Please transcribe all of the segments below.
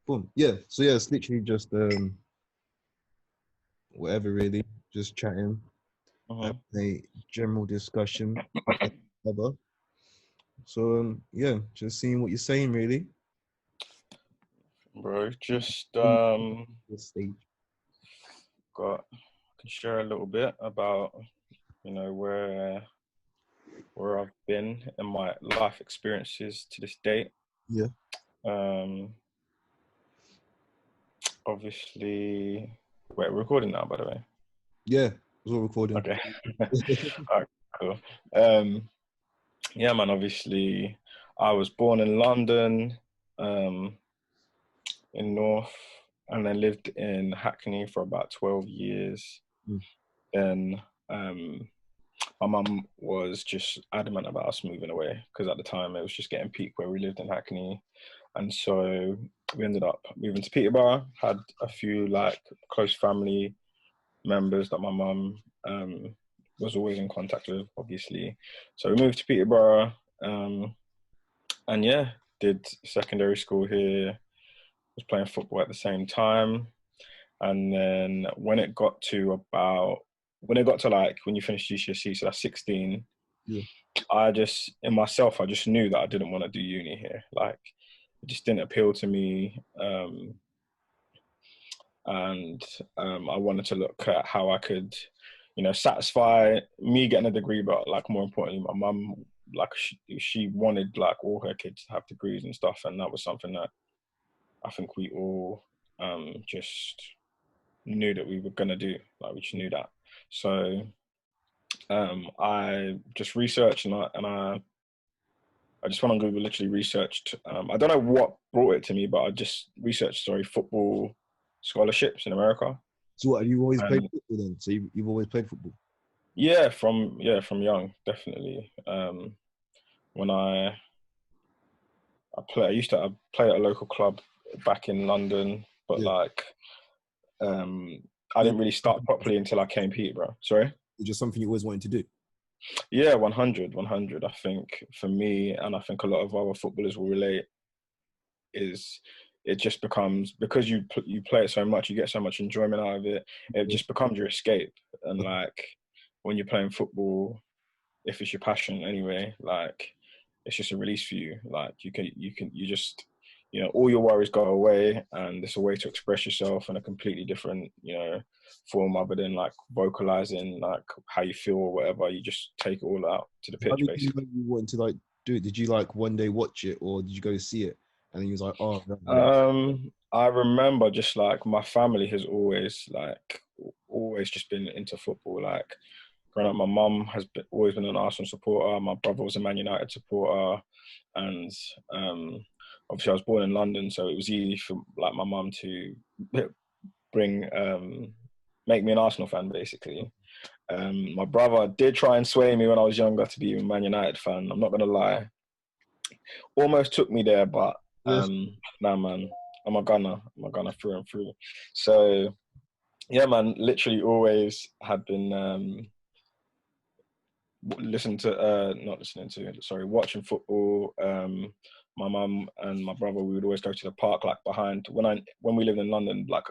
Boom. Yeah. So yeah, it's literally just whatever really, just chatting, Hmm. having a general discussion, whatever. So yeah, just seeing what you're saying really. Bro, just This stage. got can share a little bit about where I've been and my life experiences to this date. Yeah. Um, obviously, wait, we're recording now, by the way. Yeah. It's all recording. Okay. All right, cool. Um, yeah, man. Obviously, I was born in London, um, in North, and then lived in Hackney for about 12 years. Mm. Then my mum was just adamant about us moving away because at the time it was just getting peak where we lived in Hackney, and so we ended up moving to Peterborough. Had a few like close family members that my mum was always in contact with, obviously. So we moved to Peterborough, and yeah, did secondary school here. Was playing football at the same time, and then when it got to like when you finish GCSE, so that's 16. Yeah. I just knew that I didn't want to do uni here. Like, it just didn't appeal to me. And I wanted to look at how I could, satisfy me getting a degree, but like more importantly, my mum, like she wanted like all her kids to have degrees and stuff, and that was something that I think we all just knew that we were gonna do. Like, we just knew that. So I just researched I just went on Google, literally researched. I don't know what brought it to me, but I just researched, football scholarships in America. So what, have you always played And football then? So you've always played football? yeah, from young, definitely. When I used to play at a local club back in London, but Yeah. like I Is didn't really start properly until I came Peterborough. Sorry. it just something you always wanted to do? Yeah, 100, 100. I think for me, and I think a lot of other footballers will relate, is it just becomes, because you play it so much, you get so much enjoyment out of it. It Yeah. just becomes your escape. And like when you're playing football, if it's your passion anyway, like it's just a release for you. Like you just, all your worries go away, and it's a way to express yourself in a completely different, form, other than like vocalizing like how you feel or whatever. You just take it all out to the How pitch, did you know basically. you wanted to like do it? Did you like one day watch it, or did you go see it and then you was like, oh no, I don't. I remember just like my family has always just been into football. Like growing up, my mum has always been an Arsenal supporter. My brother was a Man United supporter, and obviously I was born in London, so it was easy for like my mum to bring make me an Arsenal fan, basically. My brother did try and sway me when I was younger to be a Man United fan. I'm not gonna lie, almost took me there, but Yes. nah, man, I'm a gunner through and through. So yeah, man, literally always had been watching football. My mum and my brother, we would always go to the park, like behind when we lived in London, like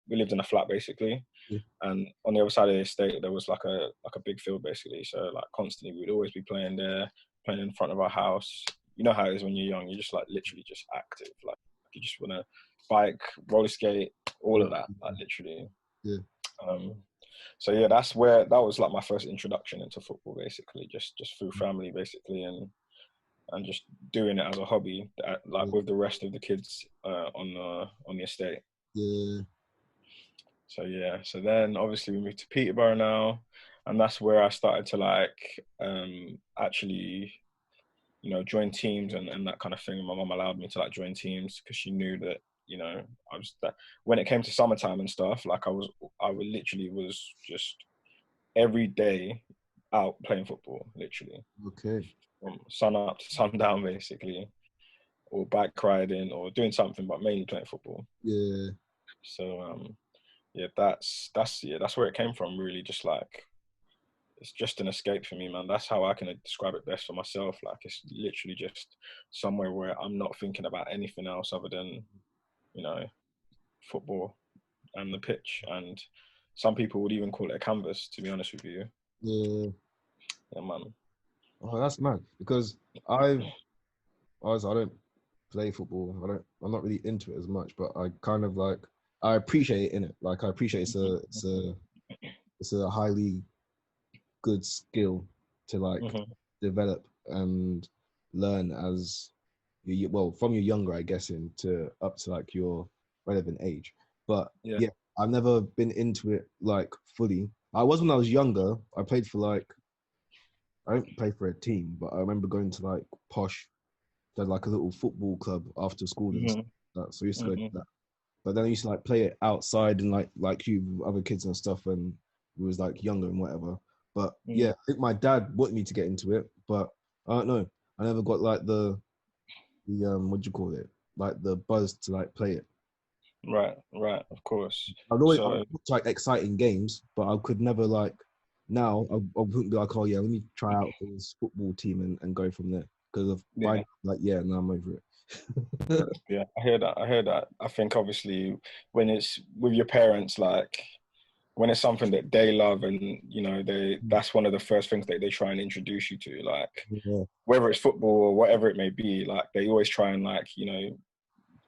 we lived in a flat basically, Yeah. and on the other side of the estate there was like a big field basically. So like constantly we'd always be playing there, playing in front of our house. You know how it is when you're young, you're just like literally just active, like you just want to bike, roller skate, all Yeah. of that, like literally. Yeah. um so yeah, that was like my first introduction into football, basically, just through family, basically, and just doing it as a hobby, like Yeah. with the rest of the kids on the estate. Yeah. So yeah, so then obviously we moved to Peterborough now, and that's where I started to like actually join teams and that kind of thing. My mum allowed me to like join teams because she knew that I was that when it came to summertime and stuff, like I would literally was just every day out playing football, literally Okay. from sun up to sundown, basically, or bike riding or doing something, but mainly playing football. Yeah. So yeah, that's where it came from, really. Just like it's just an escape for me, man. That's how I can describe it best for myself. Like it's literally just somewhere where I'm not thinking about anything else other than you know, football and the pitch, and some people would even call it a canvas, to be honest with you. Yeah. Yeah, man. Oh, that's mad. Because honestly, I don't play football. I'm not really into it as much, but I kind of like, I appreciate it in it. Like, I appreciate it's a highly good skill to like Mm-hmm. develop and learn as well from your younger, I guess, into up to like your relevant age. But Yeah. yeah, I've never been into it like fully. I was when I was younger. I played for like, I didn't play for a team, but I remember going to like posh, there's like a little football club after school and stuff Mm-hmm. like that. So I used to go to Mm-hmm. that. But then I used to like play it outside and like you with other kids and stuff when we was like younger and whatever. But yeah, Mm. I think my dad wanted me to get into it, but I don't know. I never got like the what do you call it? Like the buzz to like play it. Right, right, of course. I would So watch like exciting games, but I could never like now I wouldn't be like, oh yeah, let me try out for this football team and go from there. Because of by yeah, now, like yeah, now I'm over it. yeah, I hear that. I hear that. I think obviously when it's with your parents, like when it's something that they love and that's one of the first things that they try and introduce you to, like Yeah, whether it's football or whatever it may be, like they always try and like,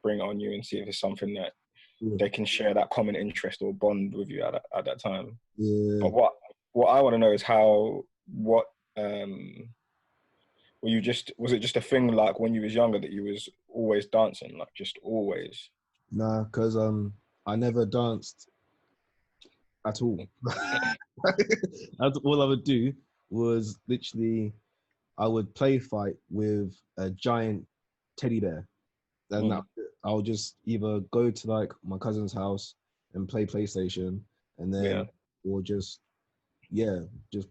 bring it on you and see if it's something that yeah, they can share that common interest or bond with you at that time. yeah. But what I want to know is what um was it just a thing like when you was younger that you was always dancing, like just always? Nah, because I never danced at all. That's all I would do was literally I would play fight with a giant teddy bear. And Mm, I would just either go to like my cousin's house and play PlayStation and yeah, then or just yeah, just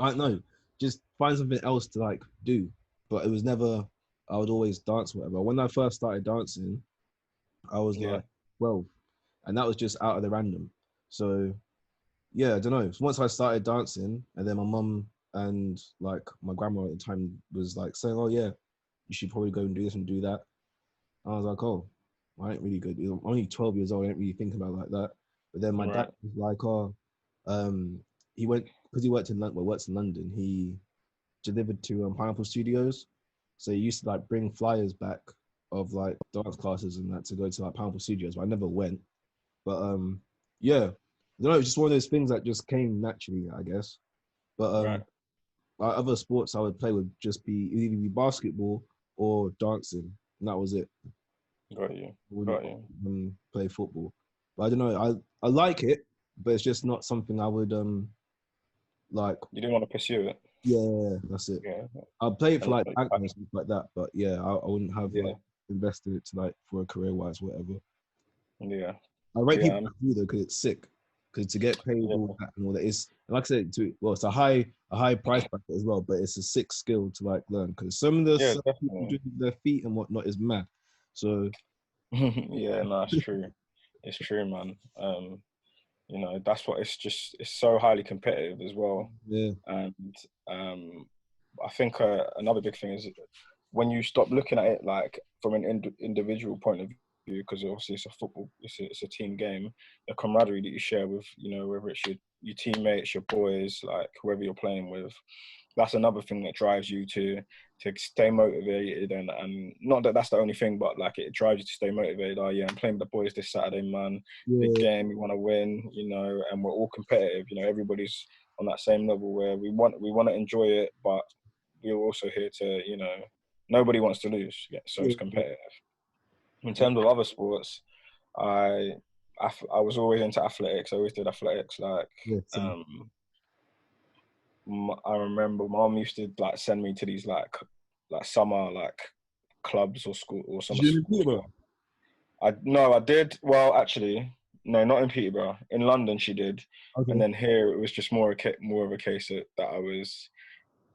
I don't know, just find something else to like do. But it was never I would always dance whatever. When I first started dancing, I was yeah, like 12 and that was just out of the random. So yeah, I don't know. Once I started dancing, and then my mum and like my grandma at the time was like saying, "Oh yeah, you should probably go and do this and do that." I was like, "Oh, I ain't really good. I'm only 12 years old. I ain't really thinking about it like that." But then my dad right, was like, "Oh, um, he went because he worked in London. Well, works in London. He delivered to Pineapple Studios, so he used to like bring flyers back of like dance classes and that to go to like Pineapple Studios. But I never went. But yeah, you know, it's just one of those things that just came naturally, I guess. But right. like other sports I would play would just be either be basketball or dancing, and that was it. Got you, I wouldn't got you. play football. But I don't know. I like it, but it's just not something I would like. You didn't want to pursue it, Yeah, that's it. yeah, I'd play it for and like bank and stuff like that, but yeah, I wouldn't have yeah, like invested it to like for a career wise, whatever. yeah, I rate yeah, people that do though because it's sick. Because to get paid all yeah, that and all that is, and like I said, it's a high price bracket as well, but it's a sick skill to like learn. Because some of the yeah, stuff people do definitely. with their feet and whatnot is mad. So Yeah, no, it's true. It's true, man. That's what it's so highly competitive as well. yeah, And um, I think another big thing is when you stop looking at it like from an individual point of view, because obviously it's a football, it's a team game. The camaraderie that you share with, whether it's your teammates, your boys, like whoever you're playing with, that's another thing that drives you to stay motivated, and not that that's the only thing, but like it drives you to stay motivated. Oh yeah, I'm playing with the boys this Saturday, man. Big yeah, game, we want to win, and we're all competitive. Everybody's on that same level where we want to enjoy it, but we're also here to, nobody wants to lose. Yeah, so yeah, it's competitive. In terms of other sports, I I was always into athletics. I always did athletics. Like yeah. Same. um, I remember mom used to like send me to these like summer like clubs or school or Did summer you in school. Peterborough? I no, I did. Well, actually, no, not in Peterborough. In London, she did, and Okay. then here it was just more of a case that I was.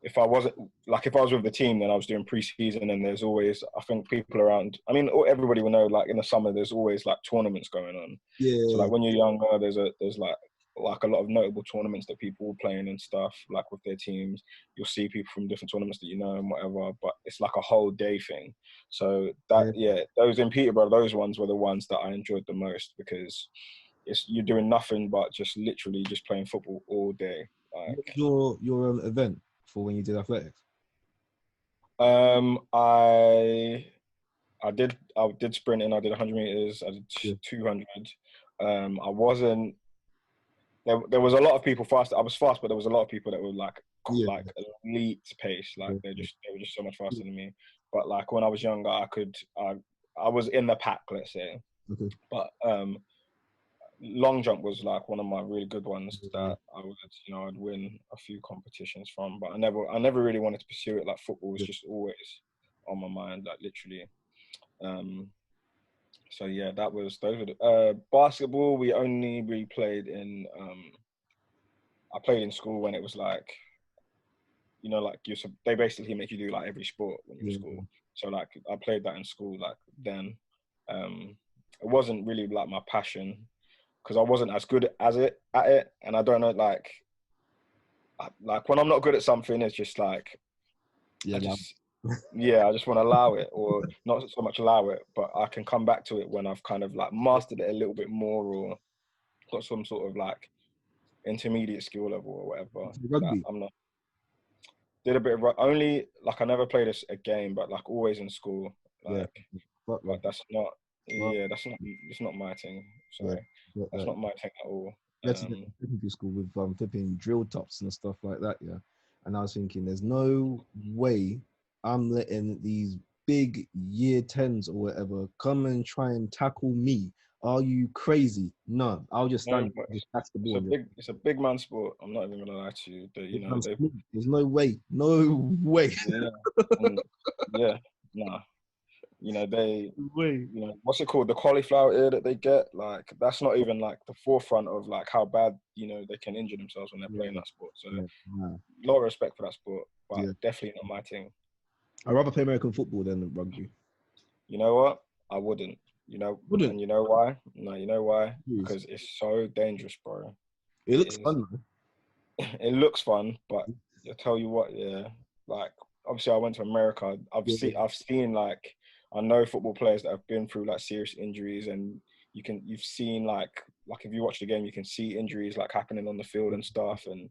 If I wasn't if I was with the team, then I was doing pre-season, and there's always I think people around. I mean, everybody will know like in the summer there's always like tournaments going on. So Yeah, like when you're younger, there's like like a lot of notable tournaments that people were playing and stuff, like with their teams. You'll see people from different tournaments that you know and whatever, but it's like a whole day thing. So that, yeah, those in Peterborough, those ones were the ones that I enjoyed the most, because you're doing nothing but just literally just playing football all day. What Like, was your event for when you did athletics? um, I I did sprinting. I did 100 meters. I did Yeah. 200. I wasn't. There was a lot of people fast. I was fast, but there was a lot of people that were like Yeah. elite pace. Like Yeah. they were just so much faster than me. But like when I was younger, I was in the pack, let's say. Okay. But long jump was like one of my really good ones Yeah. that I would, I'd win a few competitions from. But I never really wanted to pursue it. Like football was Yeah. just always on my mind, like literally. So yeah, those were basketball. We only really played in. I played in school when it was like, like they basically make you do like every sport when you're in Yeah. school. So like I played that in school. Like then, it wasn't really like my passion, because I wasn't as good at it, and I don't know, like when I'm not good at something, it's just like Yeah. I just I just want to allow it, or not so much allow it, but I can come back to it when I've kind of like mastered it a little bit more, or got some sort of like intermediate skill level or whatever. That Rugby. I'm not. Did a bit of only like I never played a game, but like always in school, Yeah. like. Fuck But rugby. that's not. Well, Yeah, that's not. It's not my thing. yeah. Sorry, Get that's that. not my thing at all. We had to get to secondary school with flipping drill tops and stuff like that, yeah. And I was thinking, there's no way I'm letting these big year tens or whatever come and try and tackle me. Are you crazy? No, I'll just No, stand but and just catch the ball. it's a big man sport. I'm not even gonna lie to you. There's no way, no way. Yeah, and yeah, nah. They, Way. what's it called? The cauliflower ear that they get, like that's not even like the forefront of like how bad, they can injure themselves when they're Yeah, playing that sport. So yeah, yeah. a lot of respect for that sport, but Yeah. definitely not my thing. I'd rather play American football than rugby. You know what? I wouldn't. Wouldn't. And you know why? No, you know why? Jeez. Because it's so dangerous, bro. It It looks is. fun though. It looks fun, but I tell you what, yeah. Like obviously, I went to America. Yeah, I've seen like I know football players that have been through like serious injuries, and you've seen like if you watch the game, you can see injuries like happening on the field and stuff, and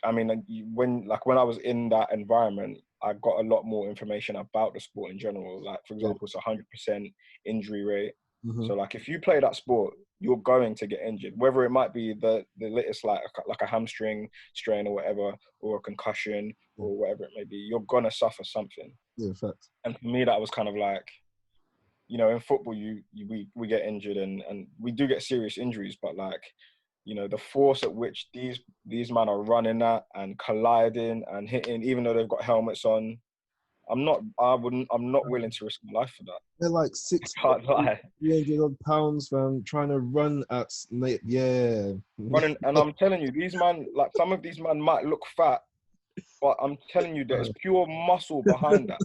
I mean, when I was in that environment, I got a lot more information about the sport in general. Like, for yeah. example, it's 100% injury rate. Mm-hmm. So, like, if you play that sport, you're going to get injured, whether it might be the latest, like a hamstring strain or whatever, or a concussion Yeah, or whatever it may be. You're gonna suffer something. yeah, facts. And for me, that was kind of like, in football, we get injured, and we do get serious injuries, but like, the force at which these men are running at and colliding and hitting, even though they've got helmets on, I'm not willing to risk my life for that. They're like I can't lie. 300 odd pounds from trying to run at yeah. Running, and I'm telling you, these man, like some of these men might look fat, but I'm telling you, there's pure muscle behind that.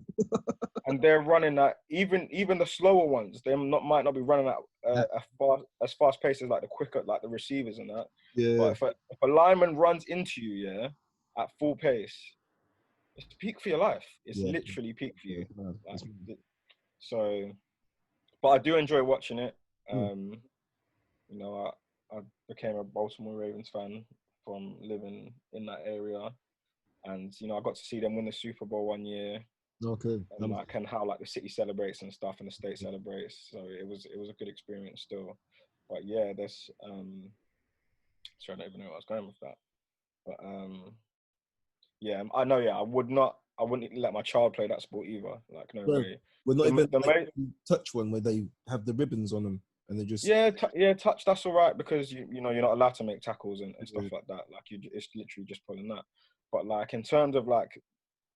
And they're running at even the slower ones. They might not be running at as fast pace as like the quicker, like the receivers and that. Yeah, But if a lineman runs into you, yeah, at full pace, it's peak for your life. It's yeah, literally peak for yeah. you. Like, It's mad. so, but I do enjoy watching it. Mm. I became a Baltimore Ravens fan from living in that area, and I got to see them win the Super Bowl one year, Okay. and how like the city celebrates and stuff and the state celebrates. So it was a good experience still. But yeah, there's sorry, I don't even know where I was going with that. But yeah, I know. Yeah, I wouldn't let my child play that sport either. Like no Well, way. we're not The even the like main, touch one where they have the ribbons on them and they just yeah, touch, that's all right, because you're not allowed to make tackles and stuff yeah, like that. Like it's literally just pulling that. But like in terms of like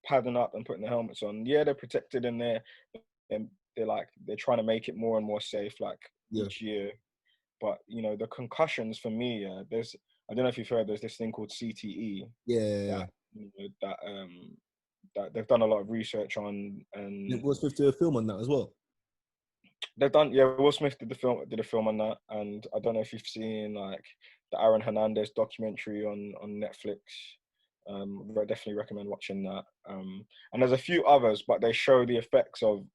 padding up and putting the helmets on, yeah, they're protected in there, and they're trying to make it more and more safe like yeah, each year. But the concussions for me, I don't know if you've heard, there's this thing called CTE yeah. that that they've done a lot of research on, It and was supposed to do a film on that as well. they've done, yeah, Will Smith did a film on that, and I don't know if you've seen like the Aaron Hernandez documentary on Netflix. I definitely recommend watching that. And there's a few others, but they show the effects of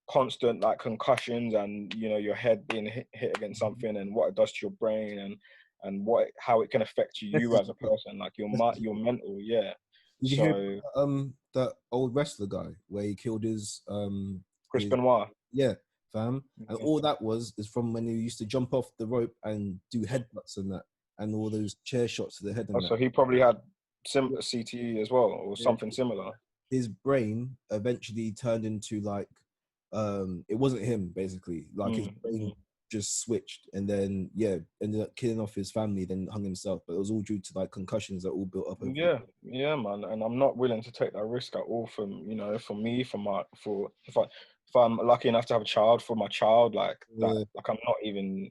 constant like concussions and your head being hit against something and what it does to your brain and how it can affect you as a person, like your mental. Yeah. Did you hear So that old wrestler guy where he killed Chris his Benoit. yeah, fam? And all that is from when he used to jump off the rope and do headbutts and that, and all those chair shots to the head and that. So he probably had CTE as well, or something similar. His brain eventually turned into like, it wasn't him basically. Like his brain just switched, and then ended up killing off his family, then hung himself. But it was all due to like concussions that all built up. Yeah, man. And I'm not willing to take that risk at all. For me, if I'm lucky enough to have a child, for my child, like that, like I'm not even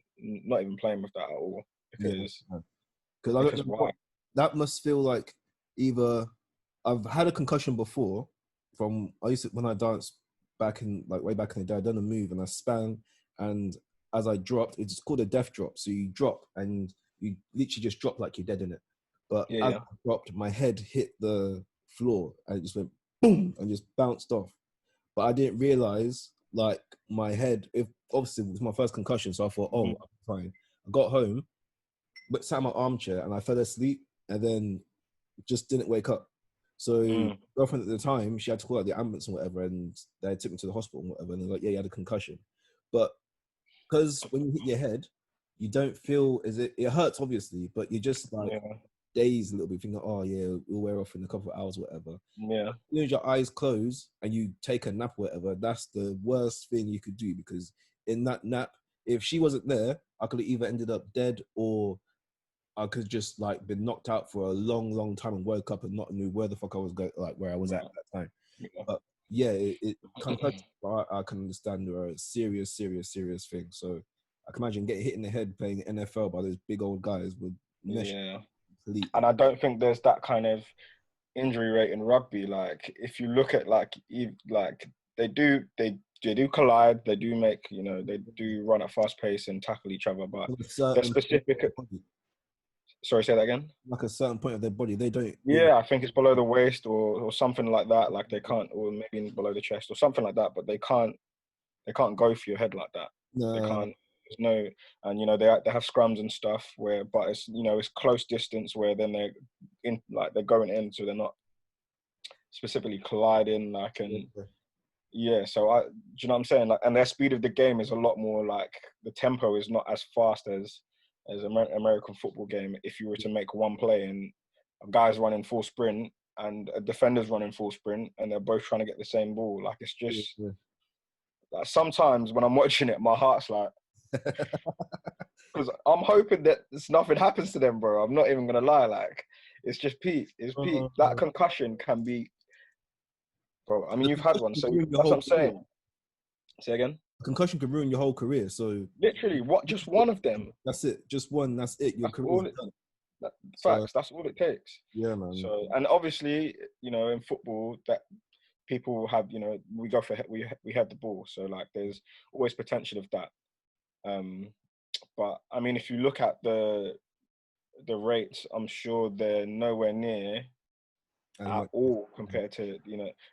playing with that at all, because I don't know why? That must feel like either I've had a concussion before I used to, when I danced back in like way back in the day, I done a move and I span, and as I dropped, it's called a death drop. So you drop and you literally just drop like you're dead in it. But as I dropped, my head hit the floor and it just went boom and just bounced off. But I didn't realize like my head, if obviously it was my first concussion, so I thought, I'm fine. I got home, but sat in my armchair and I fell asleep and then just didn't wake up. So girlfriend at the time, she had to call out the ambulance and whatever, and they took me to the hospital and whatever, and they're like, yeah, you had a concussion. But because when you hit your head, you don't feel it hurts obviously, but you're just like dazed a little bit, thinking, oh yeah, it'll wear off in a couple of hours, whatever. Yeah. As soon as your eyes close and you take a nap, whatever, that's the worst thing you could do, because in that nap, if she wasn't there, I could have either ended up dead or I could just like been knocked out for a long, long time and woke up and not knew where the fuck I was going, like where I was at that time. Yeah. But yeah, it concussions, I can understand, are a serious, serious, serious thing. So I can imagine getting hit in the head playing NFL by those big old guys would mesh completely. And I don't think there's that kind of injury rate in rugby. Like if you look at like they do collide, they do make they do run at fast pace and tackle each other, but they're specific. Sorry, say that again. Like a certain point of their body, they don't. Yeah, I think it's below the waist or something like that. Like they can't, or maybe below the chest or something like that. But they can't go for your head like that. No. They can't. There's no, and they have scrums and stuff where, but it's it's close distance where then they're in, like they're going in, so they're not specifically colliding. Like and so do you know what I'm saying? Like, and their speed of the game is a lot more, like the tempo is not as fast as American football game. If you were to make one play and a guy's running full sprint and a defender's running full sprint and they're both trying to get the same ball, like it's just like sometimes when I'm watching it, my heart's like, because I'm hoping that nothing happens to them, bro. I'm not even gonna lie, like it's just peak. It's peak. That concussion can be, bro. I mean, you've had one, so that's what I'm saying. Say again. Concussion can ruin your whole career. So literally, just one of them. That's it. Just one. That's it. Your career is done. Facts. That's all it takes. Yeah, man. So, and obviously, in football, that people have, we go for we have the ball. So, like, there's always potential of that. But I mean, if you look at the rates, I'm sure they're nowhere near at all compared to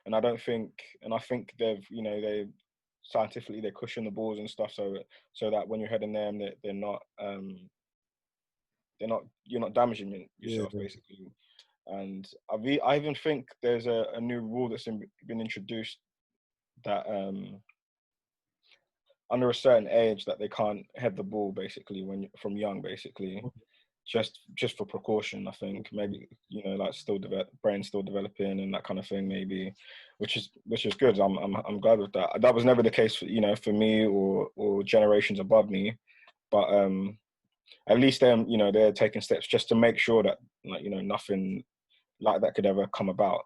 And I don't think, and I think they've they scientifically they cushion the balls and stuff so that when you're heading them, they're not you're not damaging yourself basically. And I even think there's a new rule that's been introduced that under a certain age that they can't head the ball basically from young basically, just for precaution. I think maybe like brain still developing and that kind of thing maybe, which is good. I'm glad with that. That was never the case for me or generations above me, but at least them they're taking steps just to make sure that nothing like that could ever come about.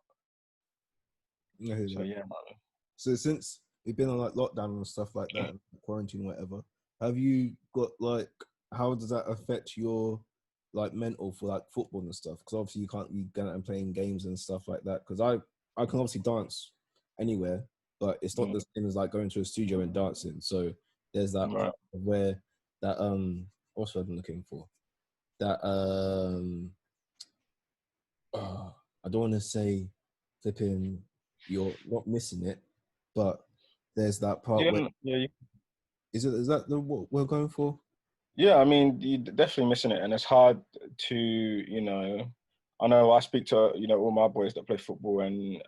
So yeah, man. So since we've been on like lockdown and stuff like that, quarantine, whatever, have you got like, how does that affect your like mental for like football and stuff? Because obviously you can't be going out and playing games and stuff like that. Because I can obviously dance anywhere, but it's not the same as like going to a studio and dancing. So there's that part where that what's what I'm looking for? that I don't want to say flipping you're not missing it, but there's that part where Yeah, is that the what we're going for? yeah. I mean, you're definitely missing it, and it's hard to, I know I speak to all my boys that play football, and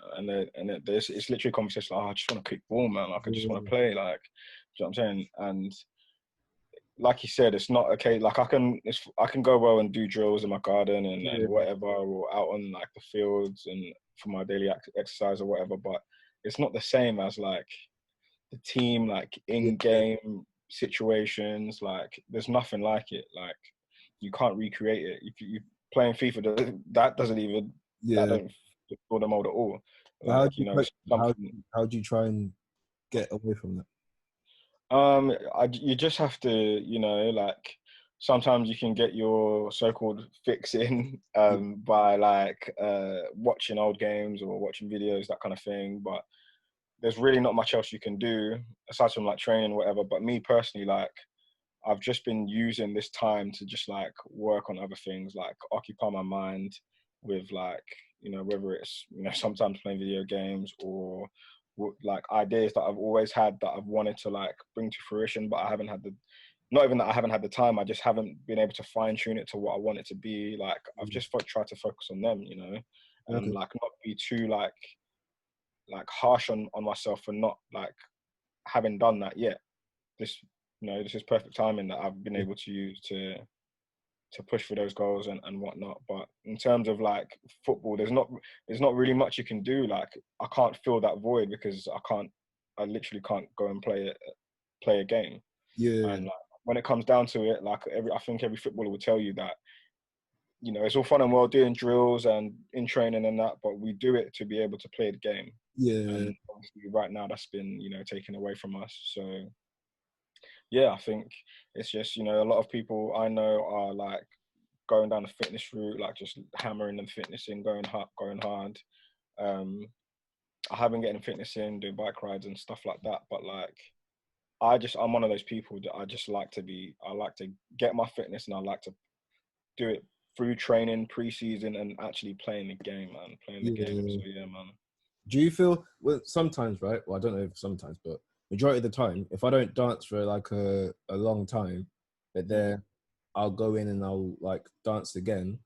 there's it's literally a conversation like, oh, I just want to kick ball, man. Like I just want Yeah, to play, like, do you know what I'm saying? And like you said, it's not okay. Like I can go well and do drills in my garden and yeah, whatever, or out on like the fields and for my daily exercise or whatever. But it's not the same as like the team, like yeah, in game situations. Like there's nothing like it. Like you can't recreate it. If you playing FIFA, that doesn't even that yeah. don't fill the mold at all. So how Like do you something. how do you try and get away from that? You just have to, like sometimes you can get your so-called fix in Yeah, by like watching old games or watching videos, that kind of thing. But there's really not much else you can do aside from like training or whatever. But me personally, like I've just been using this time to just like work on other things, like occupy my mind with like, whether it's, sometimes playing video games or like ideas that I've always had that I've wanted to like bring to fruition, but I haven't had not even that I haven't had the time, I just haven't been able to fine tune it to what I want it to be. Like I've yeah. just tried to focus on them, and Okay. like not be too like harsh on myself for not like having done that yet. This this is perfect timing that I've been Yeah, able to use to push for those goals and whatnot. But in terms of like football, there's not really much you can do. Like I can't fill that void because I literally can't go and play a game. yeah, And like when it comes down to it, like I think every footballer will tell you that it's all fun and well doing drills and in training and that, but we do it to be able to play the game. yeah, And obviously right now that's been taken away from us. So yeah, I think it's just a lot of people I know are like going down the fitness route, like just hammering the fitness in, going hard. Um, I have been getting fitness in, doing bike rides and stuff like that. But like, I'm one of those people that I like to get my fitness and I like to do it through training, pre-season, and actually playing the game, man. Playing the game. yeah. So yeah, man. Do you feel well sometimes, right? Well, I don't know if sometimes, but majority of the time, if I don't dance for like a long time, but Mm, then I'll go in and I'll like dance again,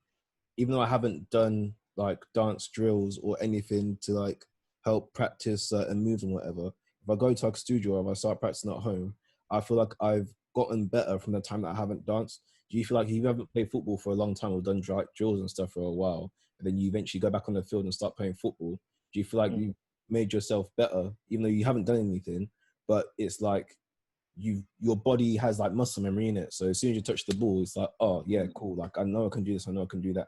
even though I haven't done like dance drills or anything to like help practice certain moves and whatever. If I go to like a studio or if I start practicing at home, I feel like I've gotten better from the time that I haven't danced. Do you feel like if you haven't played football for a long time or done drills and stuff for a while, and then you eventually go back on the field and start playing football, do you feel like mm. you made yourself better, even though you haven't done anything? But it's like your body has like muscle memory in it. So as soon as you touch the ball, it's like, oh yeah, cool. Like I know I can do this. I know I can do that.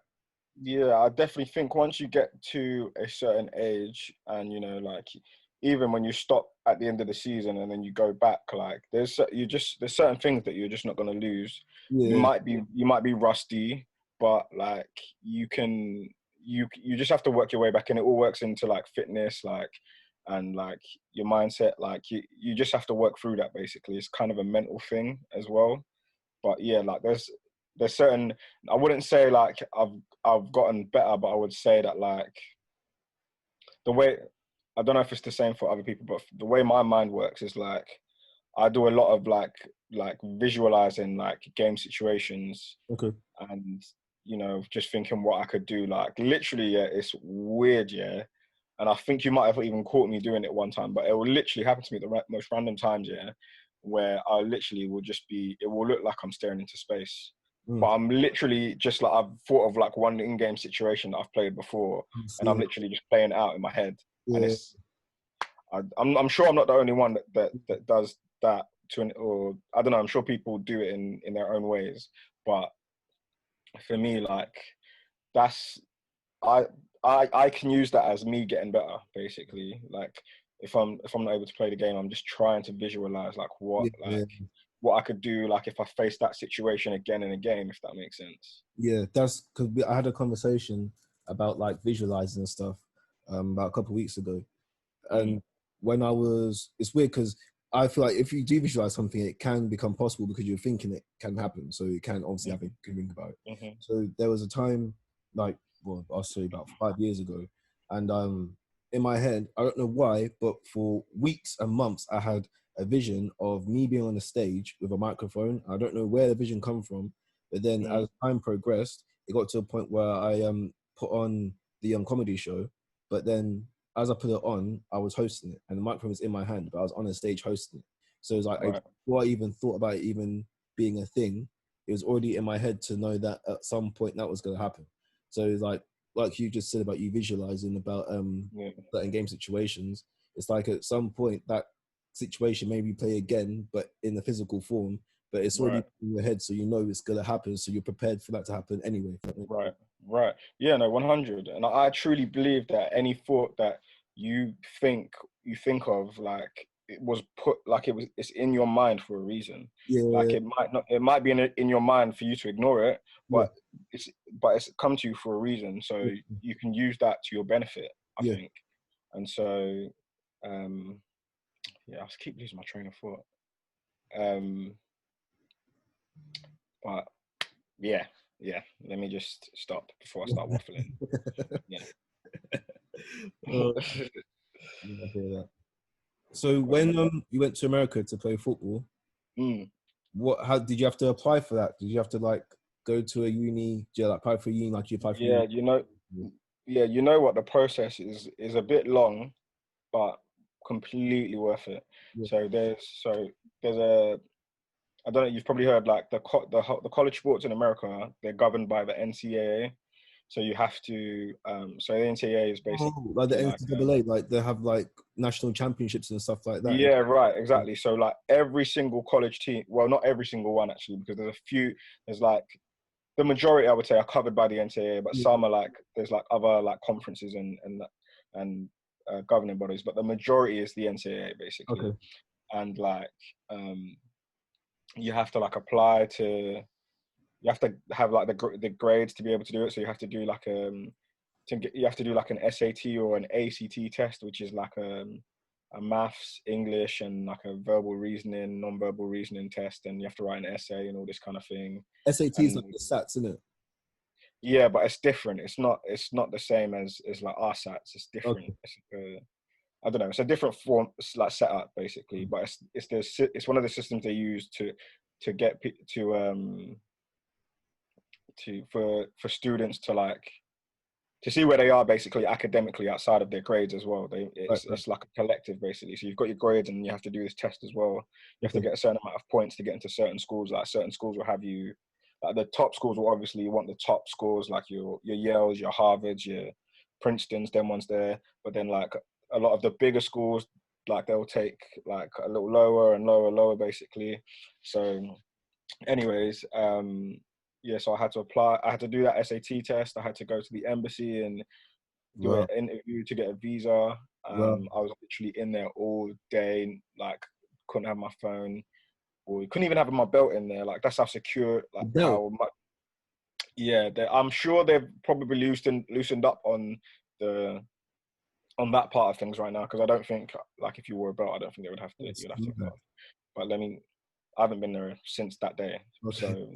Yeah, I definitely think once you get to a certain age and like even when you stop at the end of the season and then you go back, like there's certain things that you're just not gonna lose. Yeah, You might be rusty, but like you just have to work your way back and it all works into like fitness, like and like your mindset, like you just have to work through that basically. It's kind of a mental thing as well. But yeah, like there's certain, I wouldn't say like I've gotten better, but I would say that like the way, I don't know if it's the same for other people, but the way my mind works is like I do a lot of like visualizing like game situations okay. and just thinking what I could do. Like literally, yeah, it's weird, yeah. And I think you might have even caught me doing it one time, but it will literally happen to me at the most random times, yeah, where I literally will just be, it will look like I'm staring into space. Mm, But I'm literally just like, I've thought of like one in-game situation that I've played before, I and I'm see. literally just playing it out in my head. And Yeah, I'm sure I'm not the only one that does that or I don't know, I'm sure people do it in their own ways. But for me, like, that's I I can use that as me getting better, basically. Like if I'm not able to play the game, I'm just trying to visualize like yeah, what I could do like if I face that situation again in a game, if that makes sense. yeah. That's because I had a conversation about like visualizing and stuff about a couple of weeks ago, Mm, and when I was, it's weird because I feel like if you do visualize something, it can become possible because you're thinking it can happen. So it can obviously happen. You can think about it. Mm-hmm. So there was a time, like, well, I'll say about 5 years ago, and in my head, I don't know why, but for weeks and months, I had a vision of me being on the stage with a microphone. I don't know where the vision come from, but then as time progressed, it got to a point where I put on the comedy show, but then as I put it on, I was hosting it, and the microphone was in my hand, but I was on a stage hosting it. So it was like, Right. before I even thought about it even being a thing, it was already in my head to know that at some point that was going to happen. So it's like you just said about you visualizing about certain game situations. It's like at some point that situation maybe play again, but in the physical form. But it's already Right. in your head, so you know it's going to happen. So you're prepared for that to happen anyway. Right. Right. Yeah, no, 100. And I truly believe that any thought that you think of, like, it was put, like, it's in your mind for a reason. Like, Yeah, it might be in your mind for you to ignore it, yeah, but it's come to you for a reason. So yeah, you can use that to your benefit, I yeah. think. And so, yeah, I just keep losing my train of thought. But yeah, let me just stop before I start waffling. Yeah. Oh, yeah, I hear that. So when you went to America to play football, Mm. how did you have to apply for that? Did you have to like go to a uni? Did you like apply for uni like you apply for Yeah, uni? you know what, the process is a bit long, but completely worth it. Yeah. So there's a, I don't know, you've probably heard, like, the college sports in America, they're governed by the NCAA. So you have to so the NCAA is Oh, basically like the like, NCAA, like they have like national championships and stuff like that. yeah, right, exactly. So, like, every single college team, well, not every single one actually, because there's like, the majority, I would say, are covered by the NCAA, but Yeah. some are like, there's like other, like, conferences and governing bodies, but the majority is the NCAA basically. Okay. And like, you have to like apply to, you have to have like the grades to be able to do it. So you have to do like you have to do like an SAT or an ACT test, which is like a maths, English, and like a verbal reasoning, non-verbal reasoning test, and you have to write an essay and all this kind of thing. SAT is And like the SATs, isn't it? yeah, but it's different. It's not the same as like our SATs. It's different. Okay. I don't know. It's a different form, it's like setup basically, but it's one of the systems they use to get for students to, like, to see where they are basically academically outside of their grades as well. Right, It's right. it's like a collective basically. So you've got your grades and you have to do this test as well. You have to Okay. get a certain amount of points to get into certain schools. Like, certain schools will have you, like, the top schools will obviously want the top scores, like your Yales, your Harvards, your Princetons, them ones there. But then, like, a lot of the bigger schools, like, they'll take like a little lower and lower basically. So anyways, yeah, so I had to apply. I had to do that SAT test. I had to go to the embassy and do an Wow. interview to get a visa. Wow. I was literally in there all day, like, couldn't have my phone, or couldn't even have my belt in there. Like, that's how secure, like, Belt. how much. Yeah, I'm sure they've probably loosened up the on that part of things right now, because I don't think, like, if you wore a belt, I don't think they would have to. That's You'd have to go. mad. But let me. I haven't been there since that day, Okay. so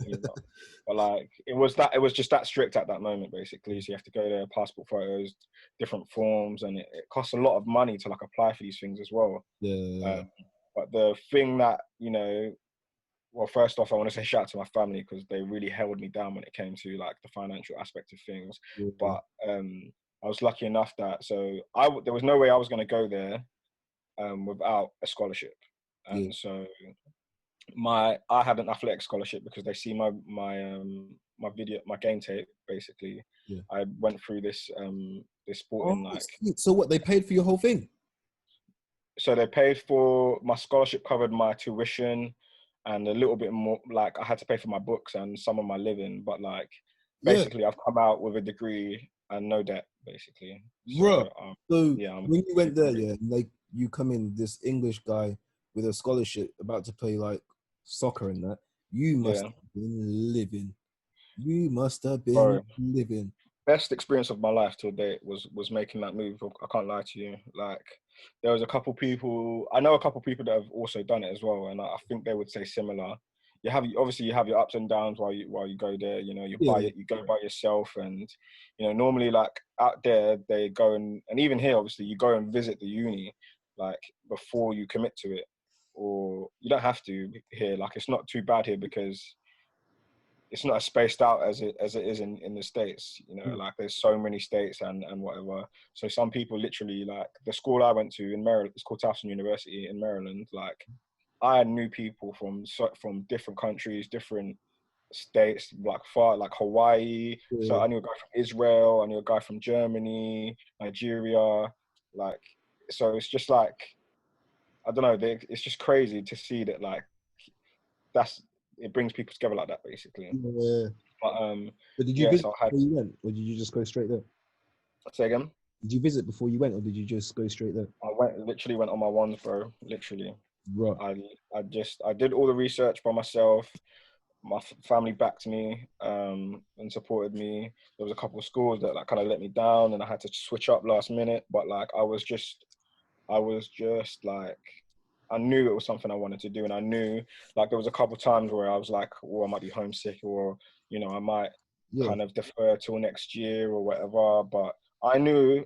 but like, it was just that strict at that moment, basically. So you have to go there, passport photos, different forms, and it costs a lot of money to, like, apply for these things as well. Yeah. But the thing that, well, first off, I want to say shout out to my family, because they really held me down when it came to, like, the financial aspect of things. Yeah. But I was lucky enough that, there was no way I was going to go there without a scholarship, Yeah. and so I had an athletic scholarship because they see my game tape basically. Yeah. I went through this Oh, sporting, like, sweet. So what? They paid for your whole thing? so they paid for my scholarship, covered my tuition, and a little bit more, like, I had to pay for my books and some of my living, but, like, Yeah, basically I've come out with a degree and no debt basically. bro. So So yeah, I'm when you went there, super. yeah, like you come in, this English guy with a scholarship about to play like soccer and that, you must Yeah, have been living. You must have been bro. living. Best experience of my life till date was making that move. I can't lie to you. Like, there was a couple people, I know a couple people that have also done it as well, and I think they would say similar. You have obviously you have your ups and downs while you go there. You know, you buy Yeah. it, you go by yourself, and you know normally like out there they go and even here obviously you go and visit the uni like before you commit to it, or you don't have to here. Like it's not too bad here because it's not as spaced out as it is in the States. You know, like there's so many states and whatever. So some people literally like the school I went to in Maryland, it's called Towson University in Maryland. Like I knew people from different countries, different states, like far like Hawaii. So Yeah. I knew a guy from Israel, I knew a guy from Germany, Nigeria. Like so it's just like I don't know, it's just crazy to see that like that's it brings people together like that basically. Yeah. But But did you yeah, visit so I had before you went, or did you just go straight there? say again. Did you visit before you went, or did you just go straight there? I literally went on my ones, bro. Literally, Right. I I did all the research by myself. My family backed me and supported me. There was a couple of schools that like kind of let me down, and I had to switch up last minute. But like I was just like I knew it was something I wanted to do, and I knew like there was a couple of times where I was like, oh, I might be homesick, or you know, I might Yeah. kind of defer till next year or whatever. But I knew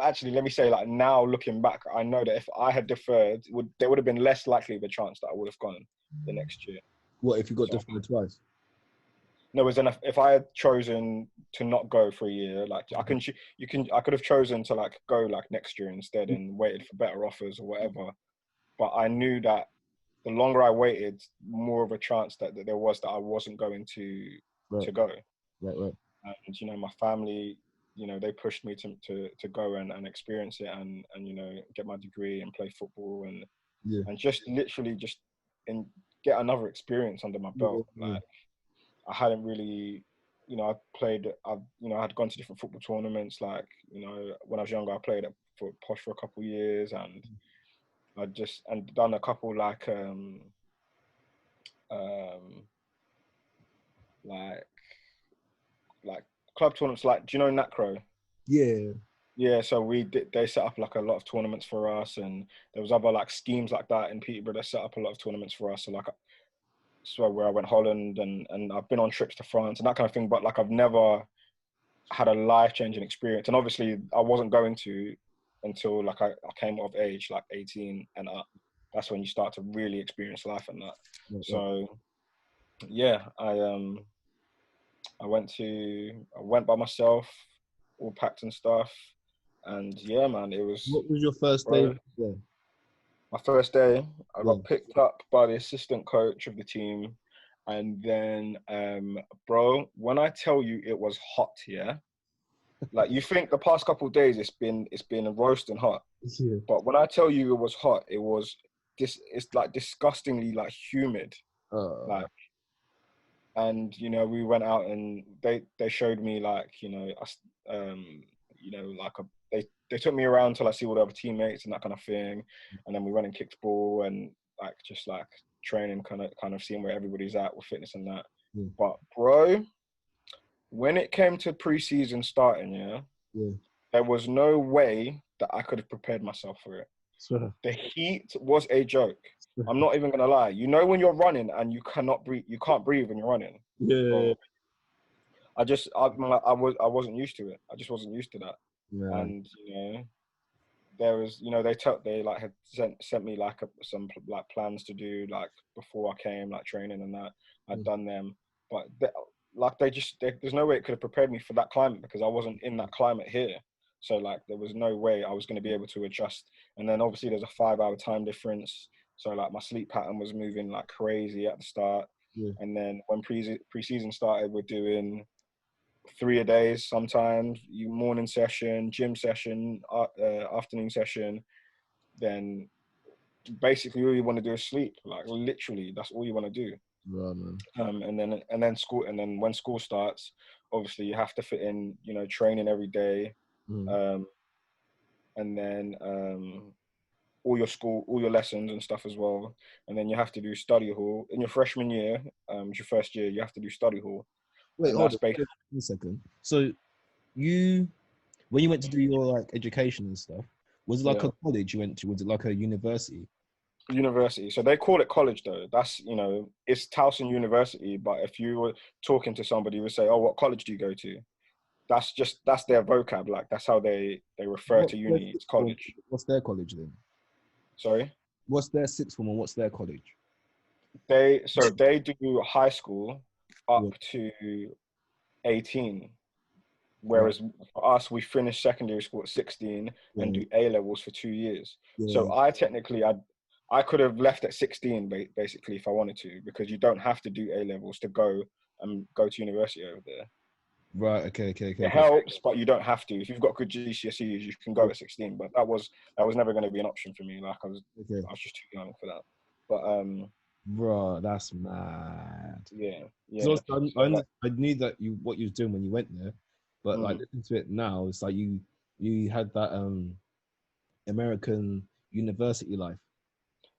actually, let me say, like now looking back, I know that if I had deferred, there would have been less likely of a chance that I would have gone the next year. What if you got So deferred twice? no, as in if I had chosen to not go for a year, like I could have chosen to like go like next year instead and waited for better offers or whatever. But I knew that the longer I waited, more of a chance that there was that I wasn't going Right. to go. Right. And you know my family, you know, they pushed me to go and experience it and you know get my degree and play football Yeah. and just literally just and get another experience under my Yeah. belt. Yeah. Like I hadn't really, you know, I had gone to different football tournaments. Like you know when I was younger I played at for Posh for a couple of years and I just and done a couple um like like club tournaments. Like do you know Nacro? Yeah. Yeah, so we did. They set up like a lot of tournaments for us, and there was other like schemes like that in Peterborough. They set up a lot of tournaments for us. So like, so where I went Holland and I've been on trips to France and that kind of thing. But like, I've never had a life changing experience, and obviously I wasn't going to until like I came of age, like 18 and up. That's when you start to really experience life and that. Right. So yeah, I went by myself, all packed and stuff, and yeah, man, it was. What was your first day Bro, there? my first day, I Yeah. got picked up by the assistant coach of the team. And then, bro, when I tell you it was hot, yeah, like you think the past couple of days it's been roasting hot, Yeah. but when I tell you it was hot, it was it's like disgustingly like humid, Uh, like. And you know we went out and they showed me like you know us you know like they took me around till I see all the other teammates and that kind of thing, and then we went and kicked ball and like just like training kind of seeing where everybody's at with fitness and that. yeah. But bro, when it came to pre-season starting, yeah, Yeah. there was no way that I could have prepared myself for it. So, The heat was a joke. I'm not even gonna lie. You know when you're running and you cannot breathe, you can't breathe when you're running, yeah. bro. I wasn't used to it. I just wasn't used to that. Yeah. And you know, there was you know they like had sent me like some like plans to do like before I came like training and that I'd done them, but like there's no way it could have prepared me for that climate because I wasn't in that climate here. So like there was no way I was going to be able to adjust. And then obviously there's a 5 hour time difference. So like my sleep pattern was moving like crazy at the start. Yeah. And then when pre-season started, we're doing 3 a days sometimes. You morning session, gym session, afternoon session. Then basically all you want to do is sleep. Like literally, that's all you want to do. Right, man. And then when school starts, obviously you have to fit in, you know, training every day, Mm. um, and then all your lessons and stuff as well. And then you have to do study hall in your freshman year. It's your first year. You have to do study hall, Wait, and hold that's on. basically. Wait a second. So you, when you went to do your like education and stuff, Was it like Yeah. a college you went to? Was it like a university? University. So they call it college though. That's, it's Towson University. But if you were talking to somebody, you would say, "Oh, what college do you go to?" That's their vocab. Like that's how they refer What's to their uni. It's sixth form? college. What's their college then? Sorry. What's their sixth form and what's their college? They do high school Yeah, up to 18. right. Whereas for us, we finish secondary school at 16 and Yeah, do A levels for 2 years. yeah. So I could have left at 16 basically if I wanted to, because you don't have to do A levels to go to university over there. Right. Okay. Okay. Okay. It Okay. helps, but you don't have to. If you've got good GCSEs, you can go Yeah, at 16. But that was never going to be an option for me. Like okay. I was just too young for that. But Bro, that's mad. yeah, yeah. Because So like, I knew that you what you was doing when you went there, but like mm. listening to it now, it's like you had that American university life.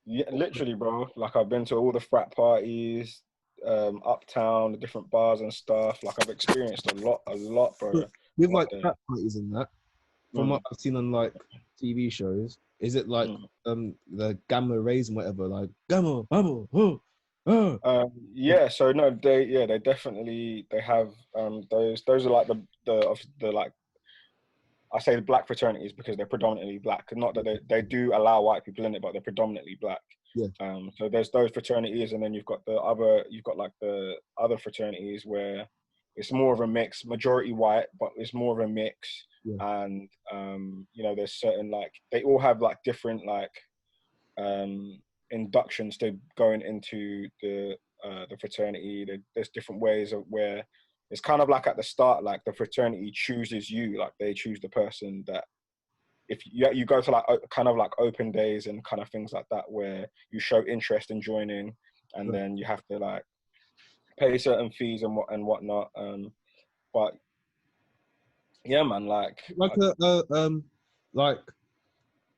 Yeah, literally, bro. Like I've been to all the frat parties, uptown, the different bars and stuff. Like I've experienced a lot, bro. But A with lot like there. frat parties and that, from what Mm, I've seen on like TV shows, is it like mm. the gamma rays and whatever, like gamma, bubble, oh, oh. Yeah. So no, they definitely they have those are like the like I say the black fraternities because they're predominantly black. Not that they do allow white people in it, but they're predominantly black. Yeah, So there's those fraternities, and then you've got like the other fraternities where it's more of a mix, majority white, but it's more of a mix. yeah, And there's certain like they all have like different like inductions to going into the fraternity. There's different ways of where it's kind of like at the start, like the fraternity chooses you, like they choose the person that if you go to like kind of like open days and kind of things like that where you show interest in joining, and right. then you have to like pay certain fees and whatnot. But yeah, man, like Like like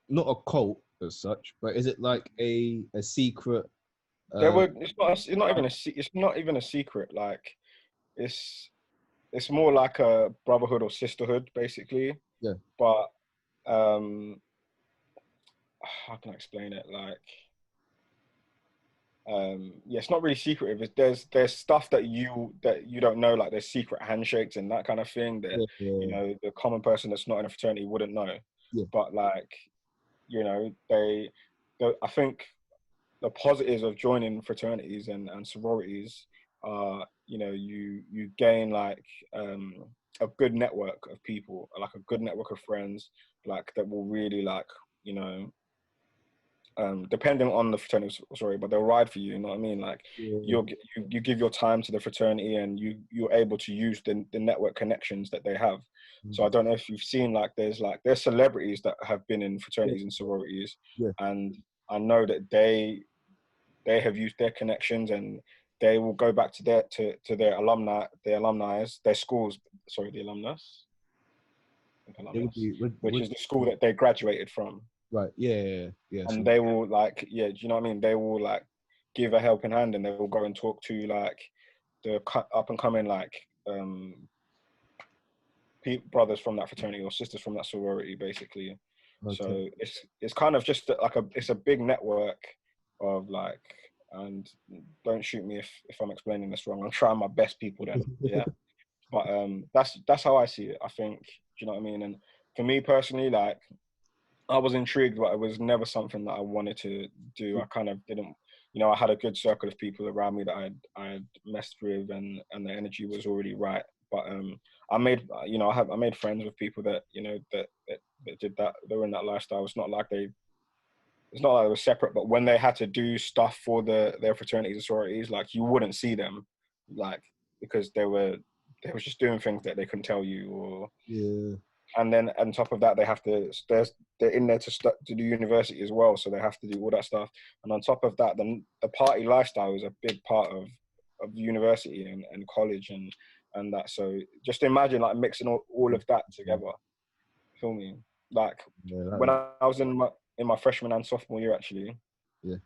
not a cult as such, but is it like a secret? there Uh, were. It's not even a secret. Like it's it's more like a brotherhood or sisterhood, basically. yeah, But um, how can I explain it? Like yeah, it's not really secretive. There's stuff that you don't know, like there's secret handshakes and that kind of thing that yeah, yeah, the common person that's not in a fraternity wouldn't know. yeah. But like I think the positives of joining fraternities and sororities are you gain like a good network of people, like a good network of friends, like that will really like you know depending on the fraternity, sorry, but they'll ride for you. You know what I mean? Like Yeah. you give your time to the fraternity, and you're able to use the network connections that they have. So I Mm. don't know if you've seen like there's celebrities that have been in Yeah, fraternities and sororities, yeah. and I know that they have used their connections, and they will go back to their alumni, their schools. Sorry, the alumnus, I think It would alumnus, be which is the school that they graduated from. right. Yeah, yeah, yeah. Yeah, And so they will like do you know what I mean, they will like give a helping hand, and they will go and talk to like the up and coming like um brothers from that fraternity or sisters from that sorority basically. okay. So it's kind of just it's a big network of like, and don't shoot me if I'm explaining this wrong, I'm trying my best, people, then yeah. But that's how I see it, I think. Do you know what I mean? And for me personally, like I was intrigued, but it was never something that I wanted to do. I kind of didn't, I had a good circle of people around me that I had messed with, and the energy was already right. But I made, I made friends with people that that did that. They were in that lifestyle. It's not like they were separate, but when they had to do stuff for their fraternities and sororities, like you wouldn't see them, like because they were just doing things that they couldn't tell you, or Yeah. and then on top of that they're in there to do university as well, so they have to do all that stuff. And on top of that, the party lifestyle is a big part of university and college and that. So just imagine like mixing all of that Yeah. together. Feel me? Like Yeah, when I was in my freshman and sophomore year, actually, yeah.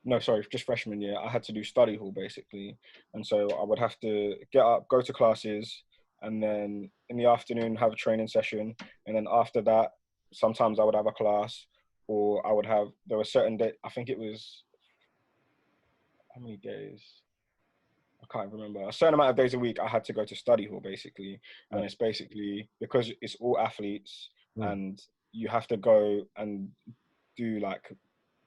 no, sorry, just freshman year, I had to do study hall basically. And so I would have to get up, go to classes, and then in the afternoon have a training session. And then after that, sometimes I would have a class, or there were certain days, I think it was, how many days? I can't remember. A certain amount of days a week I had to go to study hall, basically. And it's basically, because it's all athletes, and you have to go and do like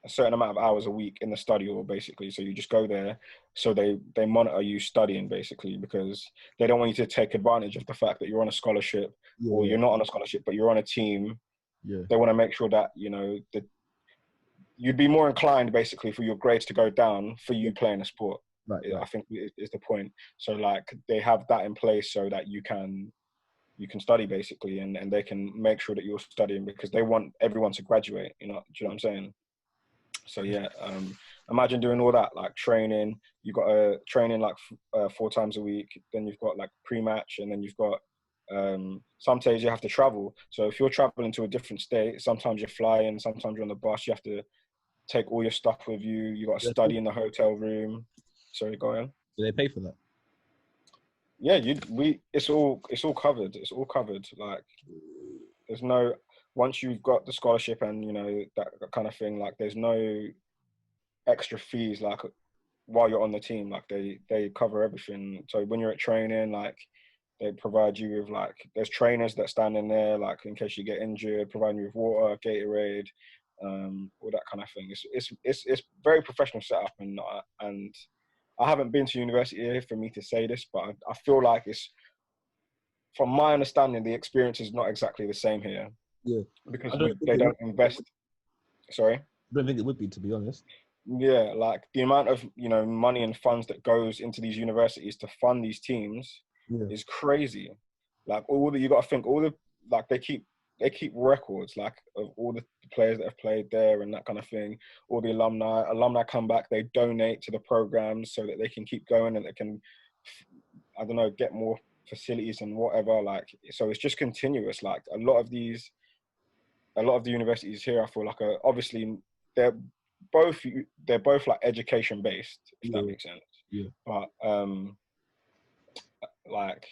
a certain amount of hours a week in the study hall, basically. So you just go there, so they monitor you studying, basically, because they don't want you to take advantage of the fact that you're on a scholarship, or you're not on a scholarship, but you're on a team. They want to make sure that, you know, that you'd be more inclined, basically, for your grades to go down for you playing a sport. I think is the point. So like they have that in place so that you can study, basically, and they can make sure that you're studying, because they want everyone to graduate, you know. Do you know what I'm saying? So yeah, imagine doing all that, like training. You got a training like 4 times a week. Then you've got like pre-match, and then you've got some days you have to travel. So if you're traveling to a different state, sometimes you're flying, sometimes you're on the bus. You have to take all your stuff with you. You got to study in the hotel room. Sorry, go on. Do they pay for that? Yeah, it's all covered. It's all covered. Like, there's no, once you've got the scholarship and, you know, that kind of thing, like there's no extra fees, like while you're on the team. Like they cover everything. So when you're at training, like they provide you with, like, there's trainers that stand in there, like in case you get injured, providing you with water, Gatorade, all that kind of thing. It's very professional setup, and I haven't been to university here for me to say this, but I feel like it's, from my understanding, the experience is not exactly the same here. Yeah, because they don't invest. Sorry? I don't think it would be, to be honest. Yeah, like the amount of, you know, money and funds that goes into these universities to fund these teams is crazy. Like, all that, you got to think, all the, like, they keep records, like, of all the players that have played there and that kind of thing. All the alumni come back, they donate to the programs so that they can keep going, and they can, I don't know, get more facilities and whatever. Like, so it's just continuous. Like, a lot of the universities here, I feel like, are obviously, they're both like education based, if that makes sense. Yeah. But like,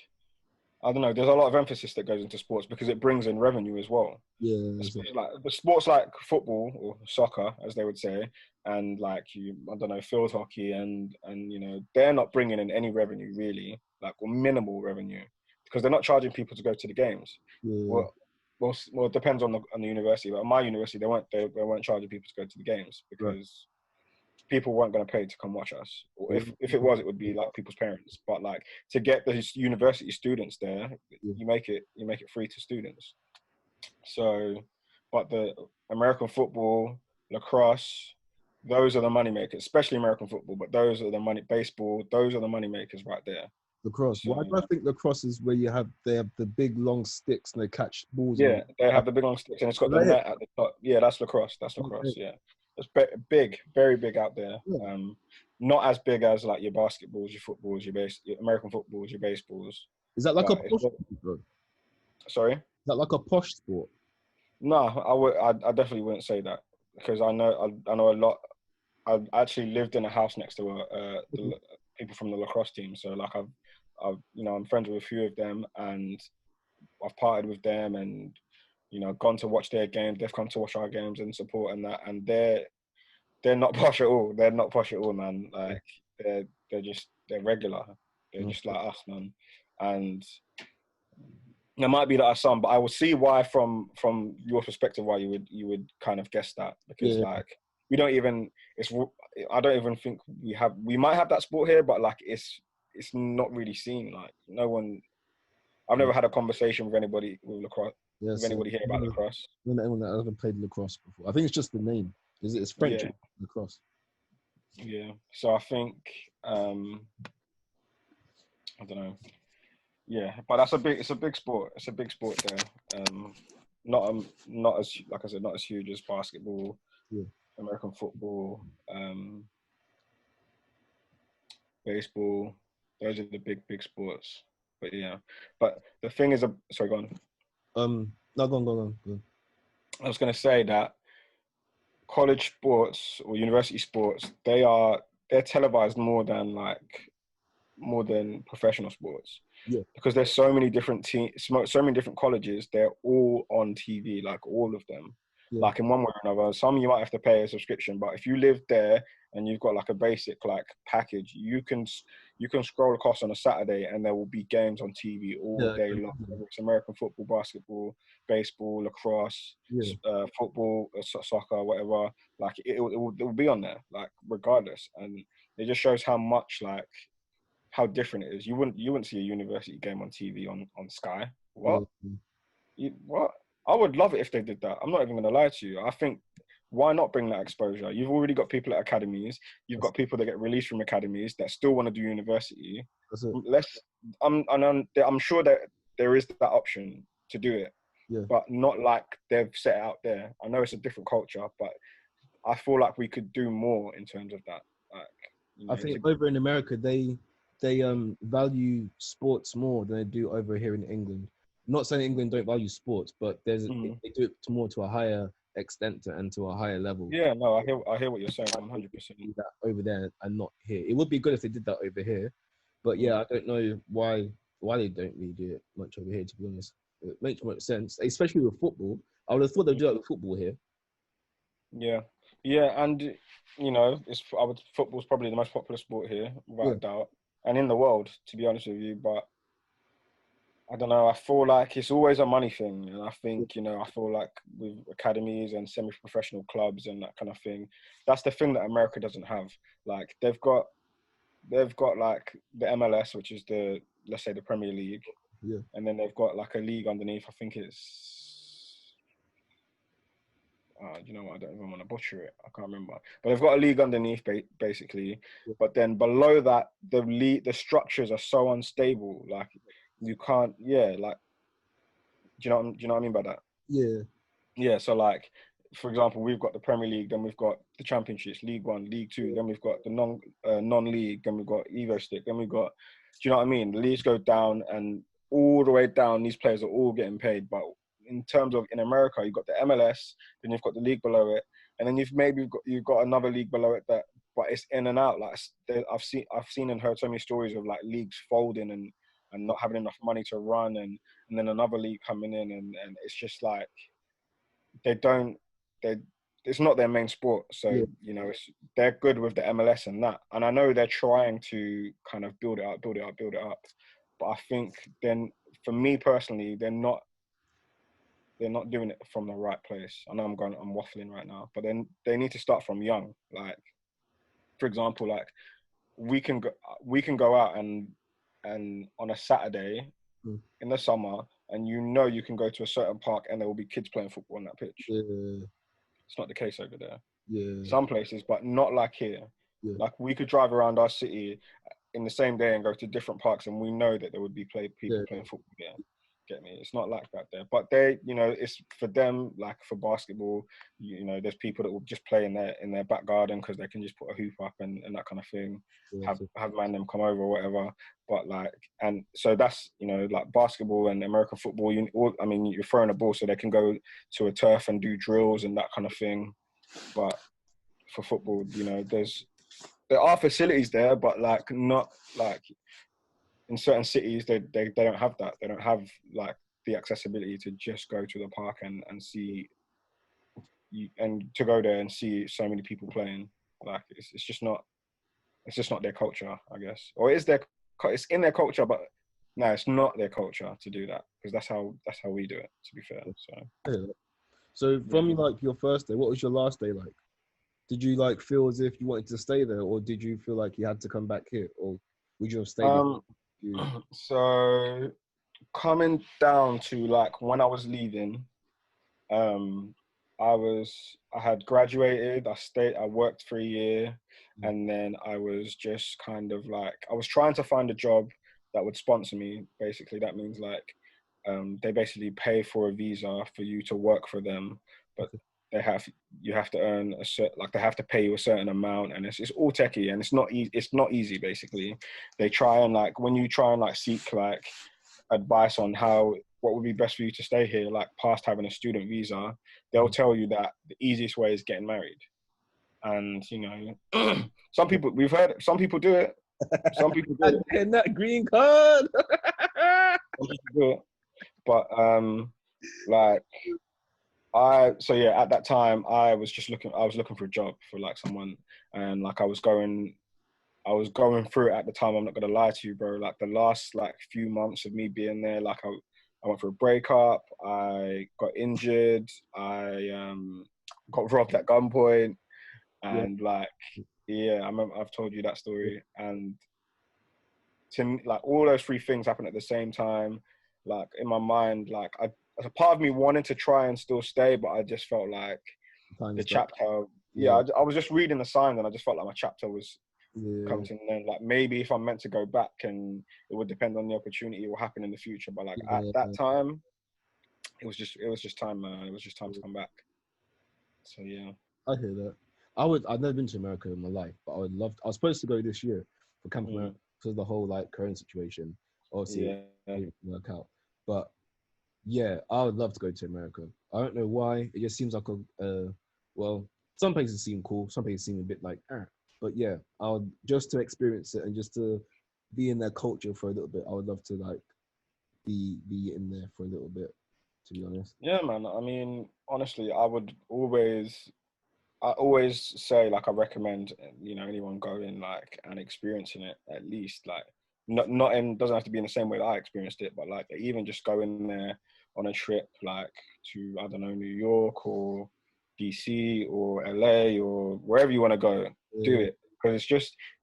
I don't know, there's a lot of emphasis that goes into sports because it brings in revenue as well. Yeah. Like the sports like football or soccer, as they would say, and like, I don't know, field hockey, and you know, they're not bringing in any revenue really, like, or minimal revenue, because they're not charging people to go to the games. Yeah. Well, it depends on the university. But at my university, they weren't charging people to go to the games, because people weren't going to pay to come watch us. Or if it was, it would be like people's parents. But like, to get the university students there, you make it free to students. So, but the American football, lacrosse, those are the money makers, especially American football. But those are the baseball, those are the money makers right there. Lacrosse. So, Why do I think lacrosse is where they have the big long sticks and they catch balls? Yeah, they have the big long sticks, and it's got the net at the top. Yeah, that's lacrosse. Yeah, it's big, very big out there. Yeah. Not as big as like your basketballs, your footballs, your American footballs, your baseballs. Is that like a posh sport, bro? Sorry? Is that like a posh sport? No, I definitely wouldn't say that, because I know a lot. I've actually lived in a house next to the people from the lacrosse team, so like I've you know, I'm friends with a few of them, and I've partied with them, and you know, gone to watch their games. They've come to watch our games and support and that, and they're not posh at all. They're not posh at all, man. Like, they're regular. They're just like us, man. And it might be that our son, but I will see why from your perspective why you would kind of guess that, because like, we don't even, I don't even think we might have that sport here, but like, it's not really seen. Like, no one, I've never had a conversation with anybody with lacrosse, with anybody here about lacrosse. Anyone that hasn't played lacrosse before. I think it's just the name. It's French lacrosse. Yeah. So I think, I don't know. Yeah, but it's a big sport. It's a big sport there. Not as, like I said, not as huge as basketball, American football, baseball. Those are the big sports. But yeah, but the thing is, sorry, go on. No, go on. I was going to say that college sports or university sports, they're televised more than like more than professional sports. Yeah. Because there's so many different teams, so many different colleges. They're all on TV, like all of them. Yeah. Like in one way or another. Some you might have to pay a subscription, but if you live there and you've got like a basic like package, you can scroll across on a Saturday and there will be games on TV all Yeah. day long. Whether it's American football, basketball, baseball, lacrosse, Yeah. football, soccer, whatever. Like it will be on there, like regardless. And it just shows how much like how different it is. You wouldn't see a university game on TV on Sky. What? Yeah. What? I would love it if they did that. I'm not even going to lie to you. I think why not bring that exposure? You've already got people at academies. You've got people that get released from academies that still want to do university. That's it. I'm sure that there is that option to do it, Yeah. but not like they've set it out there. I know it's a different culture, but I feel like we could do more in terms of that. Like, I think over in America, they value sports more than they do over here in England. Not saying England don't value sports, but they do it more to a higher extent and to a higher level. Yeah, no, I hear what you're saying, 100%. That over there and not here. It would be good if they did that over here, but yeah, I don't know why they don't really do it much over here. To be honest, it makes much sense, especially with football. I would have thought they'd do it with football here. Yeah, and football's probably the most popular sport here, without a doubt, and in the world, to be honest with you. But I don't know. I feel like it's always a money thing, and I think I feel like with academies and semi-professional clubs and that kind of thing, that's the thing that America doesn't have. Like they've got like the MLS, which is let's say the Premier League, and then they've got like a league underneath. I think it's. You know what? I don't even want to butcher it. I can't remember. But they've got a league underneath, basically. Yeah. But then below that, the structures are so unstable. Like you can't. Yeah. Like, do you know what I mean by that? Yeah. Yeah. So like, for example, we've got the Premier League, then we've got the Championships, League One, League Two, then we've got the non-league, then we've got Evo Stick, then we've got. Do you know what I mean? The leagues go down, and all the way down, these players are all getting paid, but in terms of in America, you've got the MLS, then you've got the league below it, and then you've got another league below it that, but it's in and out. Like I've seen and heard so many stories of like leagues folding and not having enough money to run, and then another league coming in, and it's just like it's not their main sport. So they're good with the MLS and that, and I know they're trying to kind of build it up, but I think then for me personally, they're not doing it from the right place. I know I'm waffling right now, but then they need to start from young. Like, for example, like we can go out and on a Saturday in the summer, and you can go to a certain park and there will be kids playing football on that pitch. Yeah. It's not the case over there. Yeah. Some places, but not like here. Yeah. Like we could drive around our city in the same day and go to different parks, and we know that there would be people playing football there. Get me? It's not like that there, but it's for them, like for basketball, there's people that will just play in their back garden because they can just put a hoop up and that kind of thing. Yeah, have man them come over or whatever. But like, and so that's like basketball and American football. You're throwing a ball so they can go to a turf and do drills and that kind of thing. But for football, there are facilities there, but like not like. In certain cities, they don't have that. They don't have like the accessibility to just go to the park and see and to go there and see so many people playing. Like it's just not their culture, I guess, or it's in their culture, but no, it's not their culture to do that because that's how we do it. To be fair, so from like your first day, what was your last day like? Did you like feel as if you wanted to stay there, or did you feel like you had to come back here, or would you have stayed? So coming down to like when I was leaving, I had graduated, I worked for a year, and then I was just kind of like, I was trying to find a job that would sponsor me. Basically, that means like, they basically pay for a visa for you to work for them, but you have to earn they have to pay you a certain amount, and it's all techie, and it's not easy. Basically, they try and like, when you try and like seek like advice on what would be best for you to stay here, like past having a student visa, they'll tell you that the easiest way is getting married. And some people do it, Some people do it. And that green card. Some people do it. But like so yeah, at that time I was looking for a job for like someone, and like I was going through it at the time. I'm not gonna lie to you, bro. Like the last like few months of me being there, like I went through a breakup, I got injured, I got robbed at gunpoint, Yeah, and like yeah, I remember I've told you that story. And to me, like all those three things happened at the same time. Like in my mind, like a part of me wanted to try and still stay, but I just felt like the time's done. chapter. Yeah, Yeah, I was just reading the signs, and I just felt like my chapter was yeah, coming to an end. Like maybe if I'm meant to go back, and it would depend on the opportunity, what happen in the future. But like at that yeah. time, it was just time, man. It was just time to come back. So yeah. I hear that. I've never been to America in my life, but I would love. I was supposed to go this year for Camp America Mm, because of the whole like current situation. Obviously, it yeah. didn't work out. But yeah, I would love to go to America. I don't know why. It just seems like well, some places seem cool, some places seem a bit like, but yeah, I would just to experience it and just to be in their culture for a little bit. I would love to like be in there for a little bit, to be honest. Yeah, man. I mean, honestly, I always say like I recommend anyone going like and experiencing it at least, like not in doesn't have to be in the same way that I experienced it, but like even just going there on a trip like to, I don't know, New York or DC or LA or wherever you want to go, do Yeah, it, because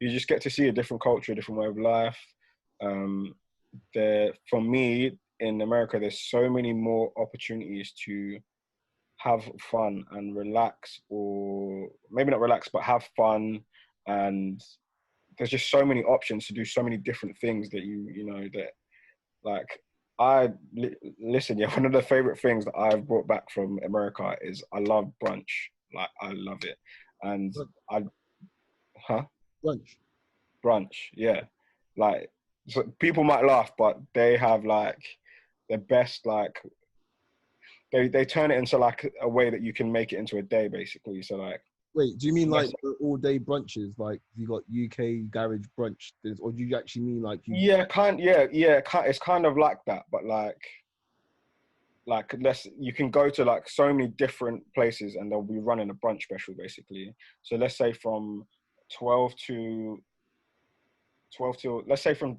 you just get to see a different culture, a different way of life. Um, there for me in America, there's so many more opportunities to have fun and relax, or maybe not relax, but have fun. And there's just so many options to do so many different things that that like listen, yeah, one of the favorite things that I've brought back from America is I love brunch. Like I love it. And Brunch, I huh brunch. brunch, yeah. Like, so people might laugh, but they have like the best, like they turn it into like a way that you can make it into a day basically. So like, Wait, do you mean like yes, the all day brunches? Like you got UK garage brunch, or do you actually mean like you? yeah, it's kind of like that, but like let's you can go to like so many different places and they'll be running a brunch special basically. So let's say from 12 to 12 till, let's say from,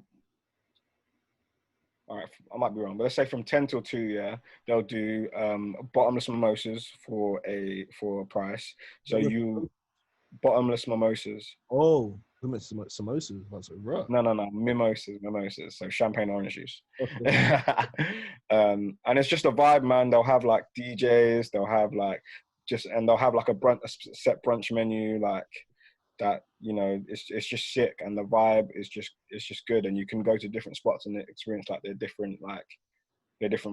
all right, I might be wrong, but let's say from 10 till 2, yeah, they'll do bottomless mimosas for a price. So you bottomless mimosas. Oh, we meant samosas. That's a rough. No, mimosas. So champagne orange juice. Okay. And it's just a vibe, man. They'll have like DJs. They'll have like and they'll have like a set brunch menu, like that. It's just sick, and the vibe is just good. And you can go to different spots and experience like their different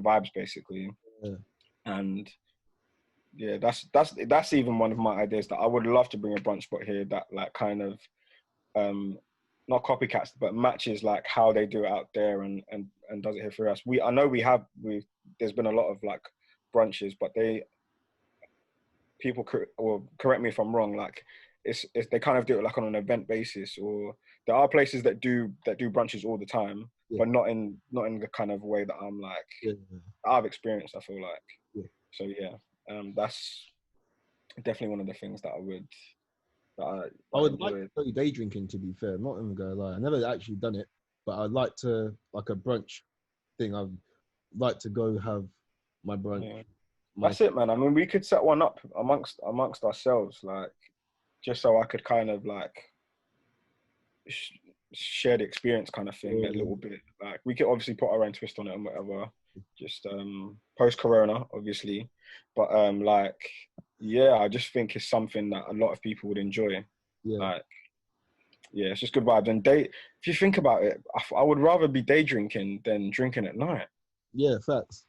vibes basically. Yeah, And yeah, that's even one of my ideas, that I would love to bring a brunch spot here that like kind of um not copycats but matches like how they do it out there, and does it here for us. I know we there's been a lot of like brunches, but or correct me if I'm wrong, like it's they kind of do it like on an event basis, or there are places that do brunches all the time, yeah, but not in the kind of way that I'm like yeah, I've experienced, I feel like. yeah. So yeah, that's definitely one of the things that I I would like enjoyed. to go day drinking. To be fair, I'm not even gonna lie. I never actually done it, but I'd like to like a brunch thing. I'd like to go have my brunch. Yeah. My That's it, man. I mean, we could set one up amongst ourselves, like just so I could kind of like sh- share the experience, kind of thing, a little bit. Like we could obviously put our own twist on it and whatever. Just post Corona, obviously, but like yeah, I just think it's something that a lot of people would enjoy. yeah, Like yeah, it's just good vibes. And if you think about it, I would rather be day drinking than drinking at night. yeah. Facts.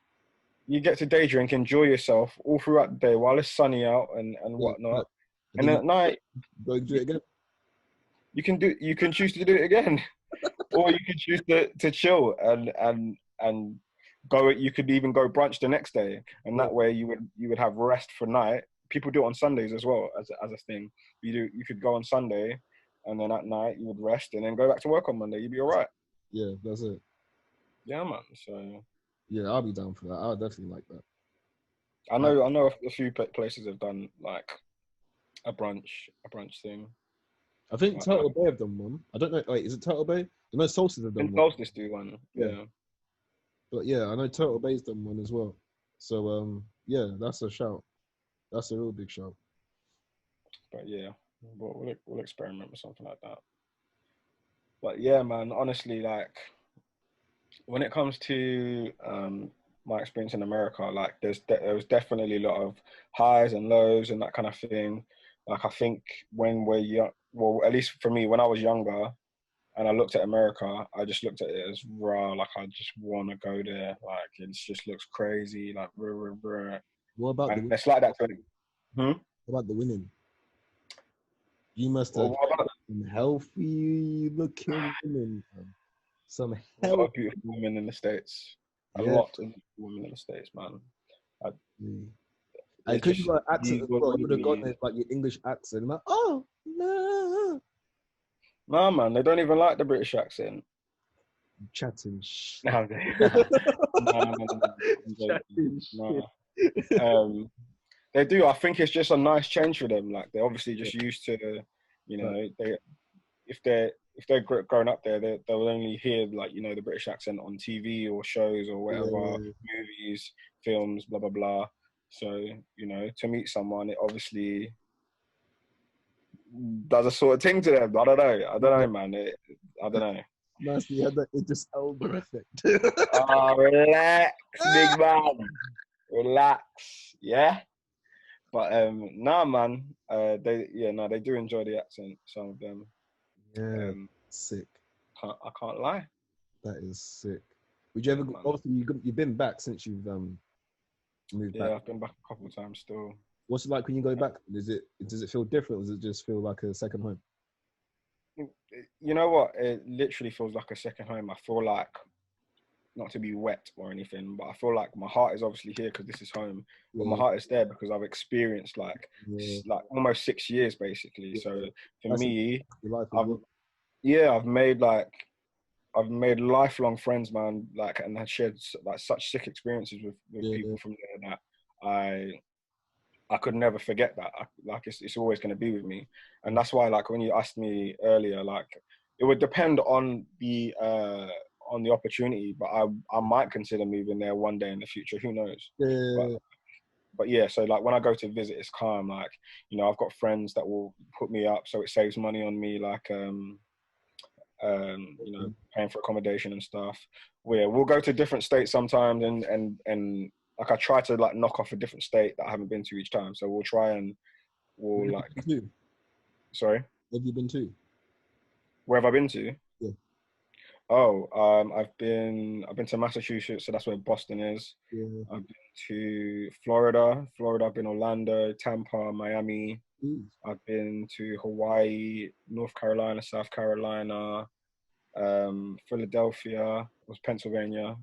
You get to day drink, enjoy yourself all throughout the day while it's sunny out and Yeah, whatnot. facts. And And then then you at night, go do you, it again. you can choose to do it again, or you can choose to chill and go. You could even go brunch the next day, and Yeah, that way you would have rest for night. People do it on Sundays as well as a thing. You could go on Sunday and then at night you would rest and then go back to work on Monday. You'd be all right. Yeah, that's it. Yeah, man. So Yeah, I'll be down for that. I'll definitely like that. I know a few places have done like a brunch thing. I think But, Turtle Bay have done one. I don't know. Wait, is it Turtle Bay? I know Solstice have done in one. Solstice do one. Yeah. Yeah. But yeah, I know Turtle Bay's done one as well. So yeah, that's a shout. That's a real big shout. But yeah, we'll experiment with something like that. But yeah, man, honestly, like when it comes to my experience in America, like there was definitely a lot of highs and lows and that kind of thing. Like I think when we're young, well, at least for me, when I was younger and I looked at America, I just looked at it as raw. Like I just want to go there. Like it just looks crazy. Like What about and the it's like that. Hmm? what about the women? You must Well, have what about some healthy looking women. Some a lot healthy. of beautiful women in the States? A Yeah. lot of beautiful women in the States, man. I, And there's because you just got an accent you as would well, you would have got really. it, like your English accent. Like, oh no, Nah, man, they don't even like the British accent. chatting shit. No, no. I'm joking. Chatting shit. No. They do. I think it's just a nice change for them. Like they're obviously just used to, But, if they're growing up there, they'll only hear like the British accent on TV or shows or whatever, yeah, movies, films, blah blah blah. So to meet someone, it obviously does a sort of thing to them. I don't know, man. I don't know. nicely had that Idris Elba effect. Oh, relax, big man. Relax. Yeah. But nah, man. They do enjoy the accent. Some of them. Yeah, Um, sick. I can't lie. That is sick. Would you Yeah, ever? man. Obviously, you've been back since you've moved back. Yeah, I've been back a couple of times still. What's it like when you go back? Does it feel different, or does it just feel like a second home? You know what? It literally feels like a second home. I feel like, not to be wet or anything, but I feel like my heart is obviously here because this is home. But my Yeah, heart is there because I've experienced yeah. like almost 6 years basically. Yeah. So for That's me, your life as I've well. yeah, I've made lifelong friends, man. Like, and I shared like such sick experiences with Yeah, people from there that I could never forget that. Like, it's always going to be with me, and that's why, like, when you asked me earlier, like, it would depend on the opportunity, but I might consider moving there one day in the future. Who knows? But yeah, but yeah, so like when I go to visit, it's calm. Like, I've got friends that will put me up, so it saves money on me. Like, paying for accommodation and stuff. We'll go to different states sometimes, and like I try to like knock off a different state that I haven't been to each time. So we'll try and Where we'll have like, you been to? sorry, Where have you been to? where have I been to? Yeah, Oh, I've been to Massachusetts, so that's where Boston is. yeah. I've been to Florida. I've been Orlando, Tampa, Miami. Ooh. I've been to Hawaii, North Carolina, South Carolina, Philadelphia, was Pennsylvania.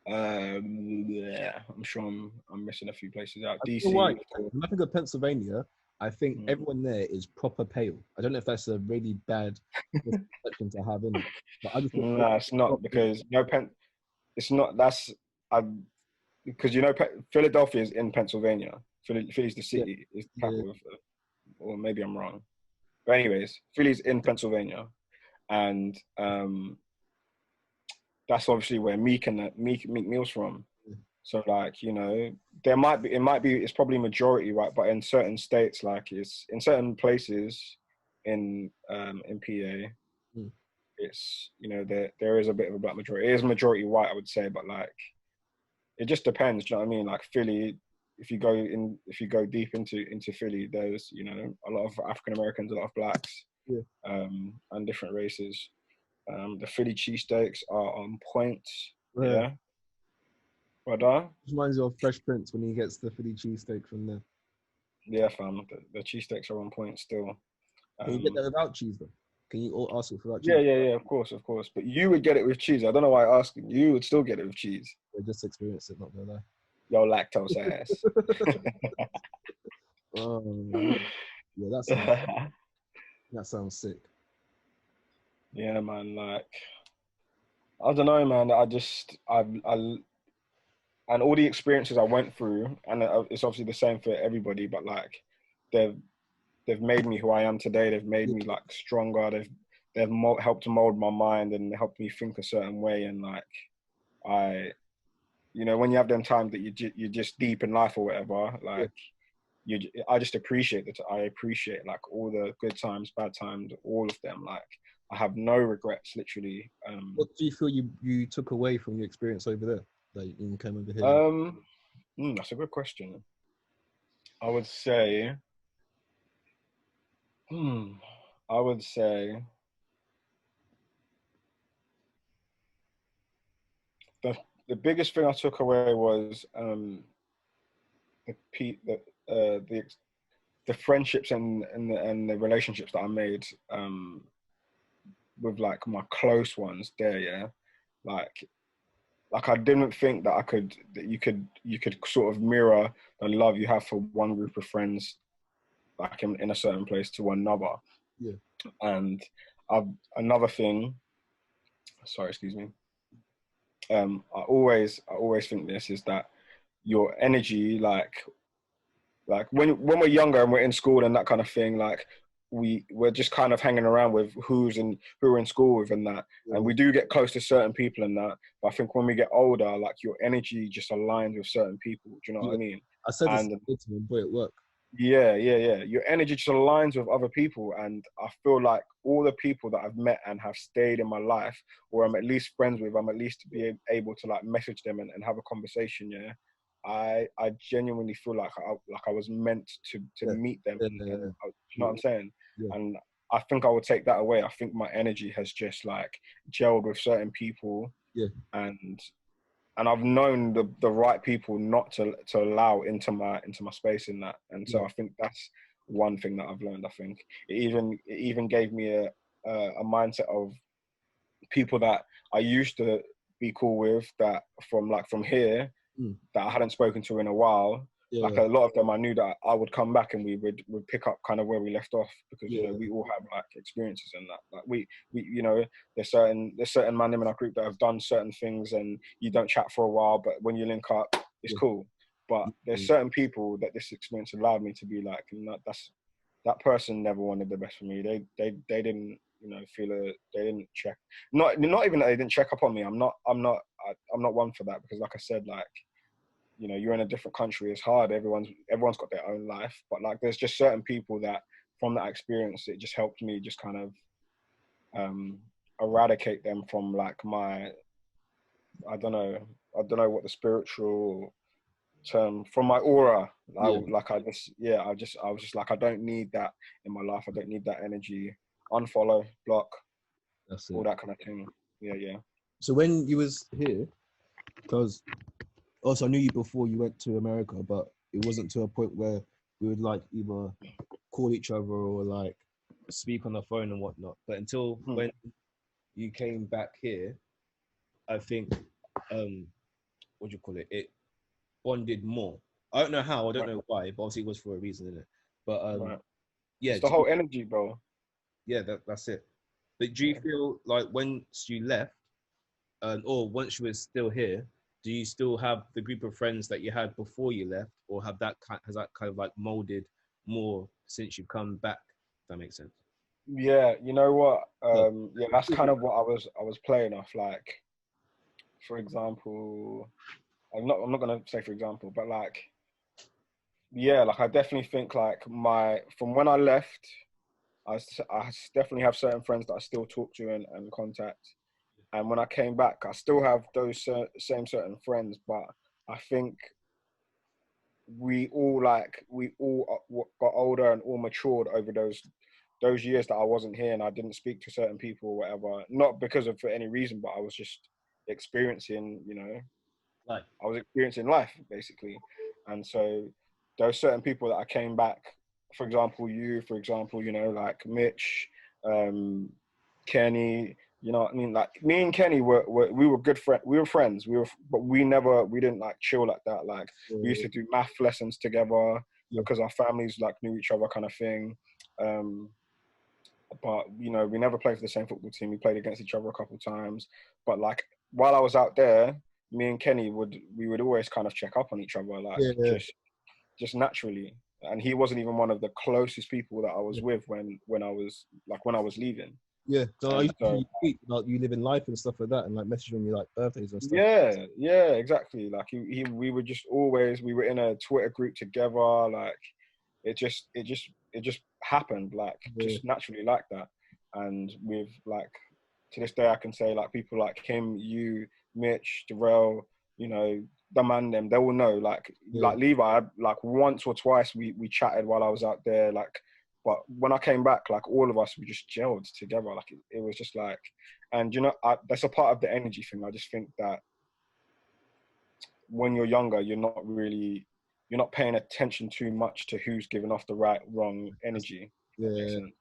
Yeah, I'm sure I'm missing a few places out. I don't know why. DC, of course. When I think of Pennsylvania, I think Mm. everyone there is proper pale. I don't know if that's a really bad perception to have in it, but I just think No, it's not proper. because it's not. That's I because Philadelphia is in Pennsylvania. Philly's the Yeah, city, is the yeah, capital of or maybe I'm wrong. But anyways, Philly's in Pennsylvania, and that's obviously where Meek Mill's from. yeah. So like, it's probably majority, right? But in certain states, like it's in certain places in PA, Mm. it's there is a bit of a black majority. It is majority white, I would say, but like it just depends. Do you know what I mean? Like Philly, if you go deep into Philly, there's a lot of African Americans, a lot of blacks, Yeah. and different races. The Philly cheesesteaks are on point. Yeah. Yeah, brother. Which reminds me of Fresh Prince when he gets the Philly cheesesteak from there. Yeah, fam. The cheesesteaks are on point still. Can you get Um, that without cheese though? Can you all ask it for without yeah, cheese? yeah, yeah. Of course, of course. But you would get it with cheese. I don't know why I asked. You would still get it with cheese. Or just experience it, not gonna lie. Yo, lactose ass. Oh, yeah, that's That sounds sick. Yeah, man. Like, I don't know, man. And all the experiences I went through, and it's obviously the same for everybody, but like, they've they've made me who I am today. They've made Yeah, me like stronger. They've helped to mold my mind and helped me think a certain way. And like, I, when you have them times that you're just deep in life or whatever, yeah. like, I just appreciate that. I appreciate like all the good times, bad times, all of them. Like, I have no regrets, literally. What do you feel you took away from your experience over there? Like you came over here. Um, that's a good question. I would say, hmm, I would say the the biggest thing I took away was the pe the uh, the the friendships and the relationships that I made with like my close ones there. Yeah, like I didn't think that you could sort of mirror the love you have for one group of friends like in a certain place to another. Yeah, And I've, another thing, sorry, excuse me. I always think this is that your energy, like when we're younger and we're in school and that kind of thing, like we're just kind of hanging around with who we're in school with and that, and yeah. we do get close to certain people and that. But I think when we get older, like your energy just aligns with certain people. Do you know what I Yeah. mean? I said this And to my boy at work. yeah. Your energy just aligns with other people, and I feel like all the people that I've met and have stayed in my life, or I'm at least friends with, I'm at least to be able to like message them and have a conversation. Yeah, I genuinely feel like I was meant to Yeah, meet them, yeah, and yeah, you know what I'm saying? yeah, And I think I would take that away. I think my energy has just like gelled with certain people, yeah, and I've known the right people not to allow into my space in that. And yeah, so I think that's one thing that I've learned. I think it even gave me a mindset of people that I used to be cool with, that from here, mm, that I hadn't spoken to in a while. Like yeah, a lot of them, I knew that I would come back and we would pick up kind of where we left off, because yeah, we all have like experiences in that. Like we there's certain man in our group that have done certain things, and you don't chat for a while, but when you link up, it's yeah, cool. But there's yeah, certain people that this experience allowed me to be like, that person never wanted the best for me. They didn't they didn't check, not even that they didn't check up on me. I'm not one for that, because like I said, like, you're in a different country. It's hard. Everyone's got their own life, but like, there's just certain people that from that experience, it just helped me just kind of um, eradicate them from like my, I don't know what the spiritual term, from my aura. yeah. I was just like, I don't need that in my life. I don't need that energy. Unfollow, block, That's all it. that kind of thing. Yeah. So when you was here, because also I knew you before you went to America, but it wasn't to a point where we would like either call each other or like speak on the phone and whatnot. But until Hmm. when you came back here, I think what do you call it? It bonded more. I don't know how, I don't Right, know why, but obviously it was for a reason, isn't it? But right. yeah, It's the whole energy, bro. yeah, that's it. But do you Yeah. feel like once you left, or once you were still here, do you still have the group of friends that you had before you left, or has that kind of like molded more since you've come back? If that makes sense. Yeah, you know what? But Yeah, that's kind of what I was playing off. Like, for example, I'm not gonna say for example, but like, yeah, like I definitely think like from when I left, I definitely have certain friends that I still talk to and contact. And when I came back, I still have those same certain friends, but I think we all got older and all matured over those years that I wasn't here and I didn't speak to certain people or whatever. Not because of for any reason, but I was just experiencing, like, I was experiencing life basically. And so there are certain people that I came back, for example, for example, like Mitch, um, Kenny, you know what I mean? Like me and Kenny we were good friends. We were friends. But we didn't like chill like that. Like we used to do math lessons together yeah, because our families like knew each other kind of thing. Um, but you know, we never played for the same football team. We played against each other a couple times, but like while I was out there, me and Kenny would always kind of check up on each other, like Yeah, just naturally. And he wasn't even one of the closest people that I was yeah, with when I was leaving. yeah. So I And used to so see tweet about you living life and stuff like that, and like messaging me like birthdays and stuff. yeah, exactly. Like we were just always, we were in a Twitter group together. Like it just happened like Yeah, just naturally like that. And with like to this day, I can say like people like him, you, Mitch, Darrell, you know, the man them, they all know. yeah, Like Levi, like once or twice we chatted while I was out there. Like, but when I came back, like all of us we just gelled together. Like it was just like, and you know, that's a part of the energy thing. I just think that when you're younger, you're not paying attention too much to who's giving off the right, wrong that's, energy. If that makes yeah, sense.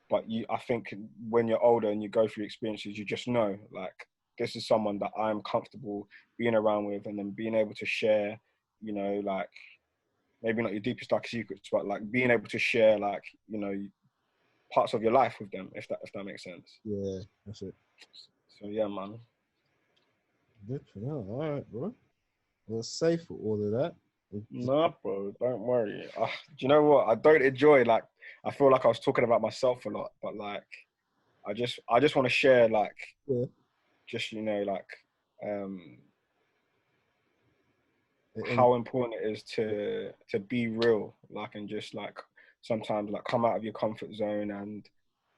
But I think when you're older and you go through experiences, you just know, like, this is someone that I'm comfortable being around with, and then being able to share, you know, like maybe not your deepest dark secrets, but like being able to share, like, you know, parts of your life with them, if that makes sense. yeah. That's it. So yeah, man. Good for now. All right, bro. Well, safe for all of that. No, bro, don't worry. Do you know what? I don't enjoy like. I feel like I was talking about myself a lot, but like, I just want to share like, Yeah. just you know, like, um, And how important it is to be real, like, and just like sometimes like come out of your comfort zone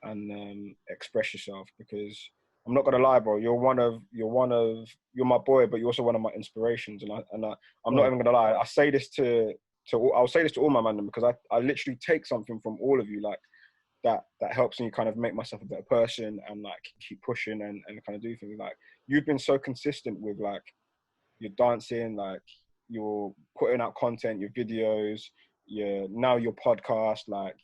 and express yourself. Because I'm not gonna lie, bro, you're my boy, but you're also one of my inspirations. I'm not oh, even gonna lie. I'll say this to all my man because I literally take something from all of you, like that helps me kind of make myself a better person and like keep pushing and kind of do things. Like, you've been so consistent with like your dancing, like you're putting out content, your videos, your podcast. Like,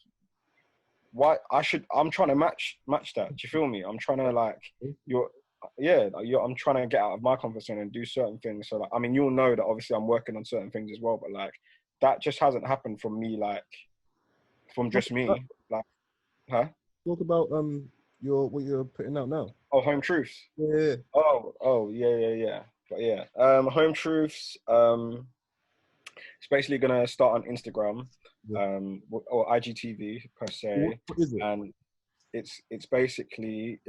I'm trying to match that. Do you feel me? I'm trying to like you're yeah, like, I'm trying to get out of my comfort zone and do certain things. So like, I mean, you'll know that obviously I'm working on certain things as well, but like that just hasn't happened from me, like from talk just about, me. Like, huh? talk about your what you're putting out now. Oh, Home Truths. Yeah, Oh, yeah. But yeah, Home Truths. It's basically gonna start on Instagram, yeah. or IGTV per se, What is it? and it's basically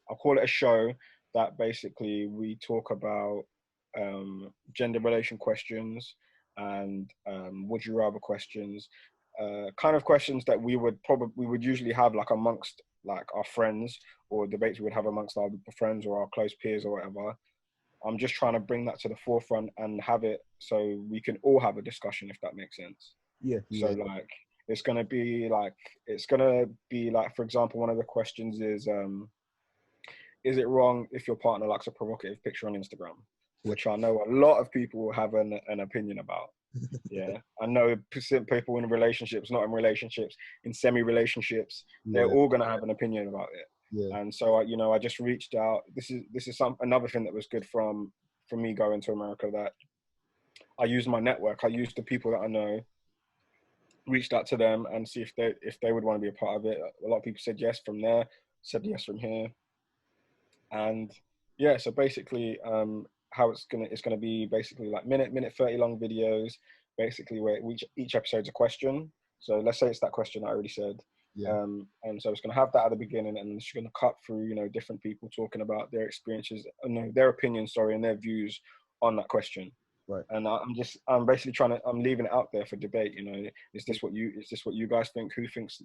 I'll call it a show that basically we talk about gender relation questions and would you rather questions, kind of questions that we would usually have like amongst like our friends, or debates we would have amongst our friends or our close peers or whatever. I'm just trying to bring that to the forefront and have it so we can all have a discussion, if that makes sense. Yeah, So yeah, like it's gonna be like, for example, one of the questions is it wrong if your partner likes a provocative picture on Instagram? yeah, Which I know a lot of people have an opinion about. Yeah. I know people in relationships, not in relationships, in semi-relationships, they're yeah, all gonna have an opinion about it. yeah, And so you know, I just reached out. This is another thing that was good from me going to America, that I used my network. I used the people that I know, reached out to them and see if they would want to be a part of it. A lot of people said yes from there, said yes from here, and yeah. So basically, how it's gonna be basically like minute 30 long videos, basically where each episode's a question. So let's say it's that question I already said. yeah. And so it's going to have that at the beginning, and it's going to cut through, you know, different people talking about their experiences, no, their opinions, sorry, and their views on that question. Right. And I'm basically I'm leaving it out there for debate. You know, is this what you guys think? Who thinks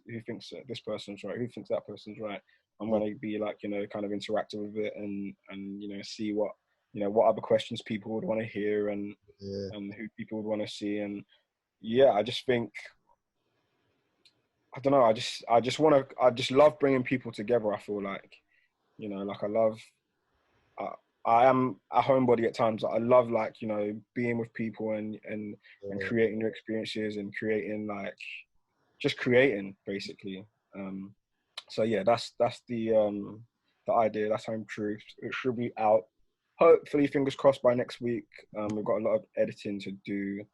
this person's right? Who thinks that person's right? I'm Yeah, going to be like, you know, kind of interactive with it, and you know, see what, you know, what other questions people would want to hear, yeah, and who people would want to see. And yeah, I just think, I don't know, I just love bringing people together. I feel like, you know, like I, I am a homebody at times. I love, like, you know, being with people and yeah. creating new experiences and creating, like, just creating basically. So yeah, that's the idea. That's Home Truths. It should be out, hopefully, fingers crossed, by next week. We've got a lot of editing to do.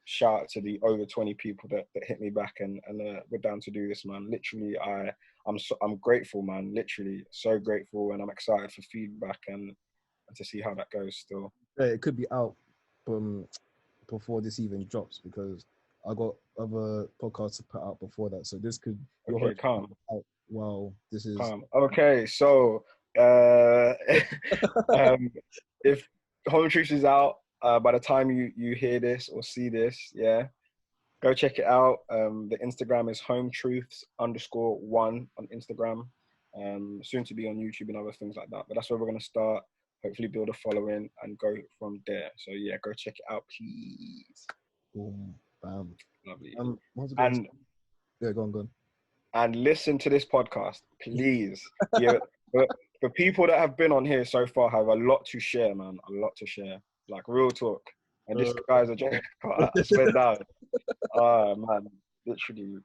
Shout out to the over 20 people that hit me back and we're down to do this, man. Literally, I'm grateful, man. Literally, so grateful, and I'm excited for feedback and to see how that goes. Still, Yeah, it could be out from before this even drops because I got other podcasts to put out before that. So this could your okay, hope calm, out while this is. calm. Okay, so um, if Home Truths is out by the time you hear this or see this, yeah, go check it out. The Instagram is hometruths_1 on Instagram. Soon to be on YouTube and other things like that. But that's where we're gonna start. Hopefully build a following and go from there. So yeah, go check it out, please. Boom, bam. Lovely. What was I going to And say? Yeah, go on, go on. and listen to this podcast, please. Yeah, but the people that have been on here so far have a lot to share, man. A lot to share. Like real talk. And this guy's a joke. I swear down. Man, literally.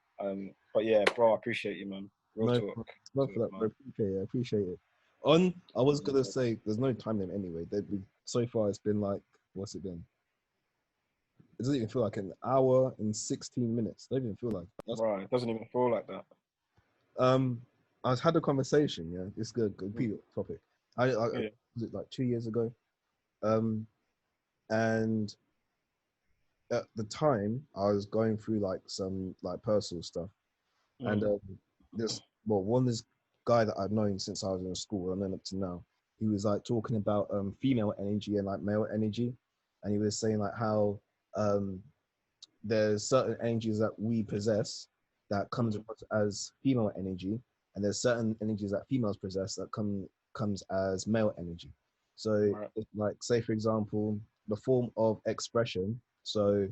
But yeah, bro, I appreciate you, man. Real No, talk. not for that, bro. Appreciate it. I appreciate it. I was gonna say there's no time limit anyway. So far it's been like, what's it been? It doesn't even feel like an hour and 16 minutes. Doesn't even feel like that's Right, it doesn't even feel like that. um I had a conversation, yeah. It's good Mm. topic. Yeah. Was it like 2 years ago? Um and at the time I was going through like some like personal stuff. And Mm. this guy that I've known since I was in school and then up to now, he was like talking about female energy and like male energy, and he was saying like how um there's certain energies that we possess that comes across as female energy, and there's certain energies that females possess that comes as male energy. So Right. like say for example, the form of expression. So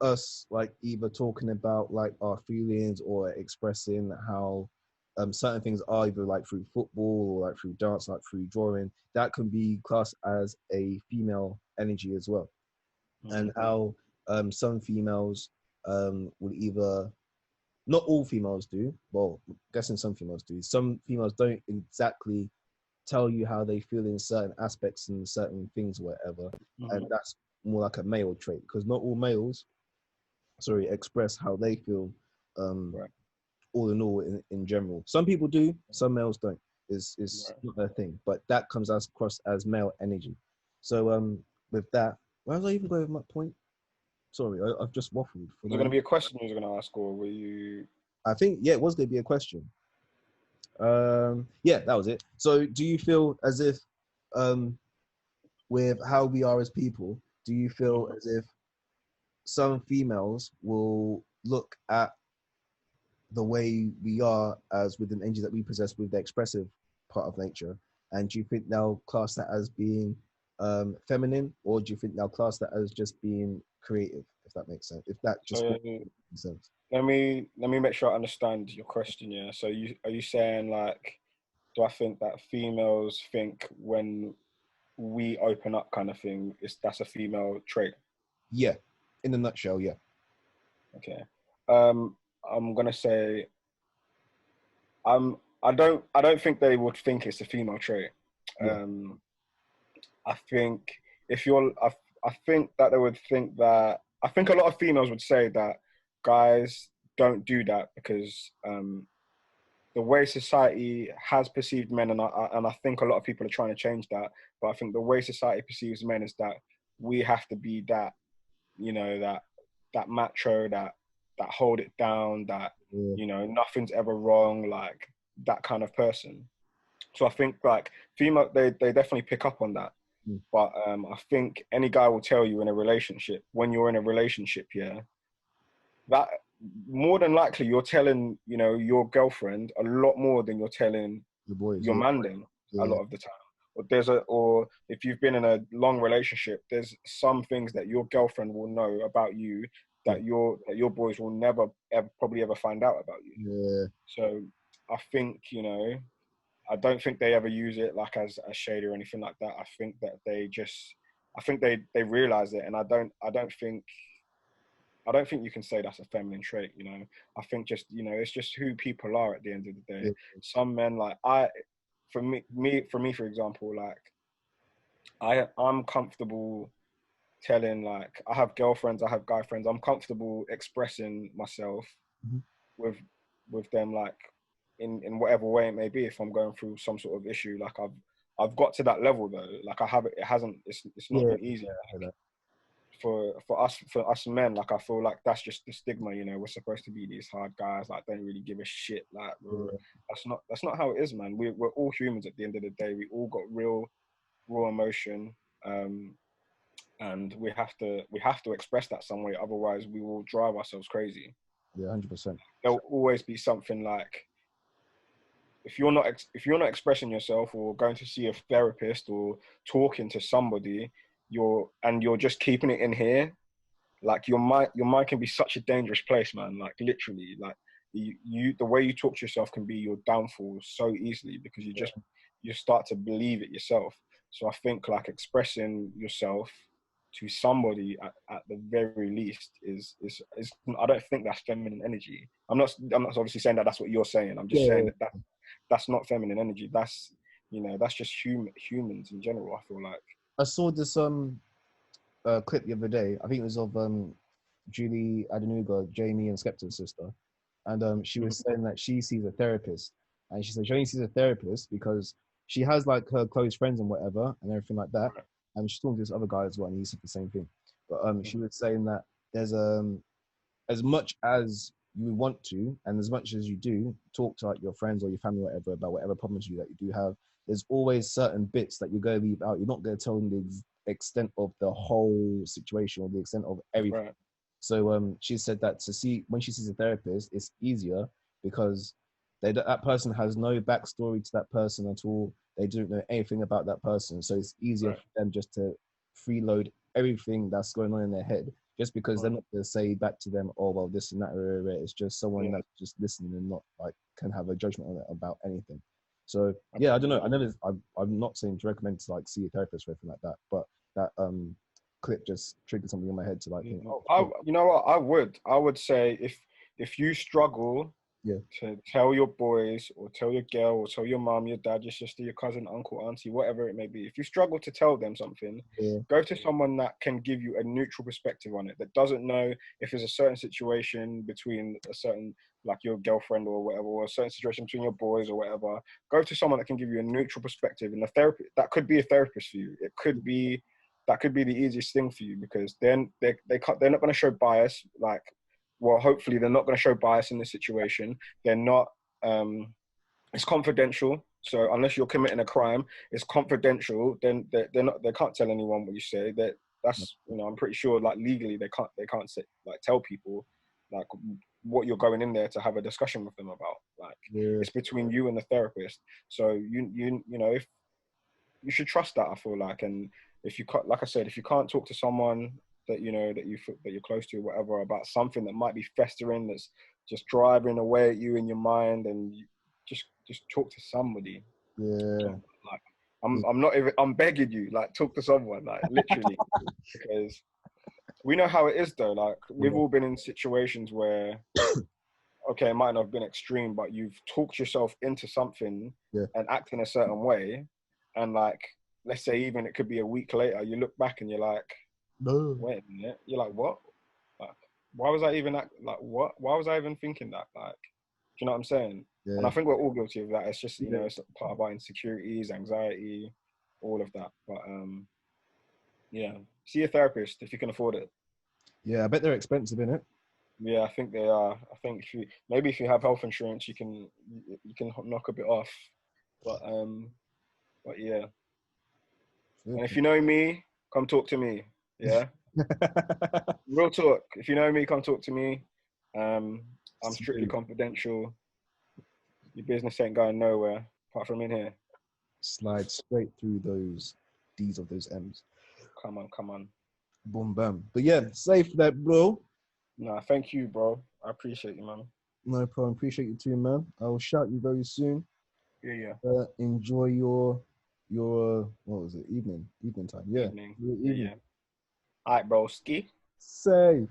us like either talking about like our feelings or expressing how certain things are either like through football or like through dance, like through drawing, that can be classed as a female energy as well. And how some females will either, not all females do, well, I'm guessing some females do. Some females don't exactly tell you how they feel in certain aspects and certain things, or whatever. And Mm. that's more like a male trait because not all males, sorry, express how they feel um Right. all in all in general. Some people do, some males don't. Is Right. not their thing, but that comes as across as male energy. So with that, where was I even going with my point? Sorry, I've just waffled for Was it no going to reason. be a question you was going to ask, or were you? I think yeah, it was going to be a question. Yeah, that was it. So do you feel as if um with how we are as people, do you feel Mm. as if some females will look at the way we are as with an energy that we possess with the expressive part of nature? And do you think they'll class that as being feminine, or do you think they'll class that as just being creative, if that makes sense? If that just So makes sense. let me make sure I understand your question. Yeah. So are you saying like, do I think that females think when we open up kind of thing is that's a female trait? Yeah, in a nutshell, yeah. Okay. Um, I'm gonna say I don't think they would think it's a female trait. Yeah. Um, I think if you're I think that they would think that I think a lot of females would say that guys don't do that because the way society has perceived men, and I think a lot of people are trying to change that. But I think the way society perceives men is that we have to be that, that macho, that hold it down, that Yeah. nothing's ever wrong, like that kind of person. So I think like female, they definitely pick up on that. Mm. But I think any guy will tell you in a relationship, when you're in a relationship, yeah, that more than likely you're telling your girlfriend a lot more than you're telling The boys, your yeah. man then a Yeah. lot of the time. Or if you've been in a long relationship, there's some things that your girlfriend will know about you Yeah. that your boys will never ever probably ever find out about you. Yeah. So I think I don't think they ever use it like as a shade or anything like that. I think that I think they realize it, and I don't think you can say that's a feminine trait. I think just it's just who people are at the end of the day. Yeah. Some men like for example, like I'm comfortable telling, like, I have girlfriends, I have guy friends. I'm comfortable expressing myself Mhm. with them, like, in whatever way it may be. If I'm going through some sort of issue, like I've got to that level though. Like I have it. It hasn't. It's not Yeah, been easy. I heard that. For us men, like I feel like that's just the stigma. You know, we're supposed to be these hard guys. Like don't really give a shit. Like Yeah, that's not how it is, man. We're all humans at the end of the day. We all got real raw emotion. And we have to express that some way, otherwise we will drive ourselves crazy. yeah, 100%. There'll always be something like, if you're not expressing yourself or going to see a therapist or talking to somebody, you're just keeping it in here, like your mind can be such a dangerous place, man. Like literally, like the way you talk to yourself can be your downfall so easily, because you start to believe it yourself. So I think like expressing yourself to somebody at the very least is I don't think that's feminine energy. I'm not obviously saying that that's what you're saying. I'm just Yeah, saying that that's not feminine energy. That's, you know, that's just humans in general, I feel like. I saw this clip the other day. I think it was of Julie Adenuga, Jamie and Skepta's sister, and she was saying that she sees a therapist, and she said she only sees a therapist because she has like her close friends and whatever and everything like that, and she's talking to this other guy as well, and he said the same thing. But she was saying that there's as much as you want to, and as much as you do, talk to like your friends or your family, or whatever, about whatever problems that you do have, there's always certain bits that you're going to leave out. You're not going to tell them the extent of the whole situation or the extent of everything. Right. So she said that to see when she sees a therapist, it's easier because that person has no backstory to that person at all. They don't know anything about that person, so it's easier Right. for them just to freeload everything that's going on in their head, just because they're not going to say back to them, oh well, this and that. It's just someone that's just listening and not like can have a judgment on it about anything. So yeah, I don't know. I'm not saying to recommend to like see a therapist or anything like that, but that clip just triggered something in my head to like think, oh, You know what? I would say if you struggle yeah, to tell your boys or tell your girl or tell your mom, your dad, your sister, your cousin, uncle, auntie, whatever it may be, if you struggle to tell them something, yeah, go to someone that can give you a neutral perspective on it, that doesn't know if there's a certain situation between a certain, like your girlfriend or whatever, or a certain situation between your boys or whatever. Go to someone that can give you a neutral perspective, and the therapy that could be a therapist for you. It could be that could be the easiest thing for you, because then they're not going to show bias. Like, well, hopefully they're not going to show bias in this situation. They're not. It's confidential. So unless you're committing a crime, it's confidential. Then they're not. They can't tell anyone what you say. That's, you know, I'm pretty sure like legally they can't say, like tell people like what you're going in there to have a discussion with them about. Like yeah, it's between you and the therapist. So you know, if you should trust that, I feel like. And if you can't, like I said, if you can't talk to someone that you know that you're close to, or whatever, about something that might be festering, that's just driving away at you in your mind, and you just talk to somebody. yeah, Like I'm not even, I'm begging you, like talk to someone, like literally, because we know how it is though. Like we've yeah, all been in situations where, okay, it might not have been extreme, but you've talked yourself into something yeah. and act in a certain way. And like, let's say even it could be a week later, you look back and you're like, No. wait a minute, you're like, what? Like, why was I even like, what? Why was I even thinking that? Like, do you know what I'm saying? And Yeah, I think we're all guilty of that. It's just, you know, yeah, it's part of our insecurities, anxiety, all of that. But yeah, see a therapist if you can afford it. yeah. I bet they're expensive, innit? Yeah, I think they are. I think if you have health insurance, you can knock a bit off. But yeah. And if you know me, come talk to me. Yeah, real talk. If you know me, come talk to me. I'm strictly Smooth. confidential. Your business ain't going nowhere apart from in here. Slide straight through those D's of those M's. Come on, come on. Boom, bam. But yeah, safe that, bro. Nah, thank you, bro. I appreciate you, man. No problem. Appreciate you too, man. I will shout you very soon. Yeah, yeah. Enjoy your what was it? Evening time. Yeah. Evening. Your Yeah, evening. yeah. All right, bro. Ski. Safe.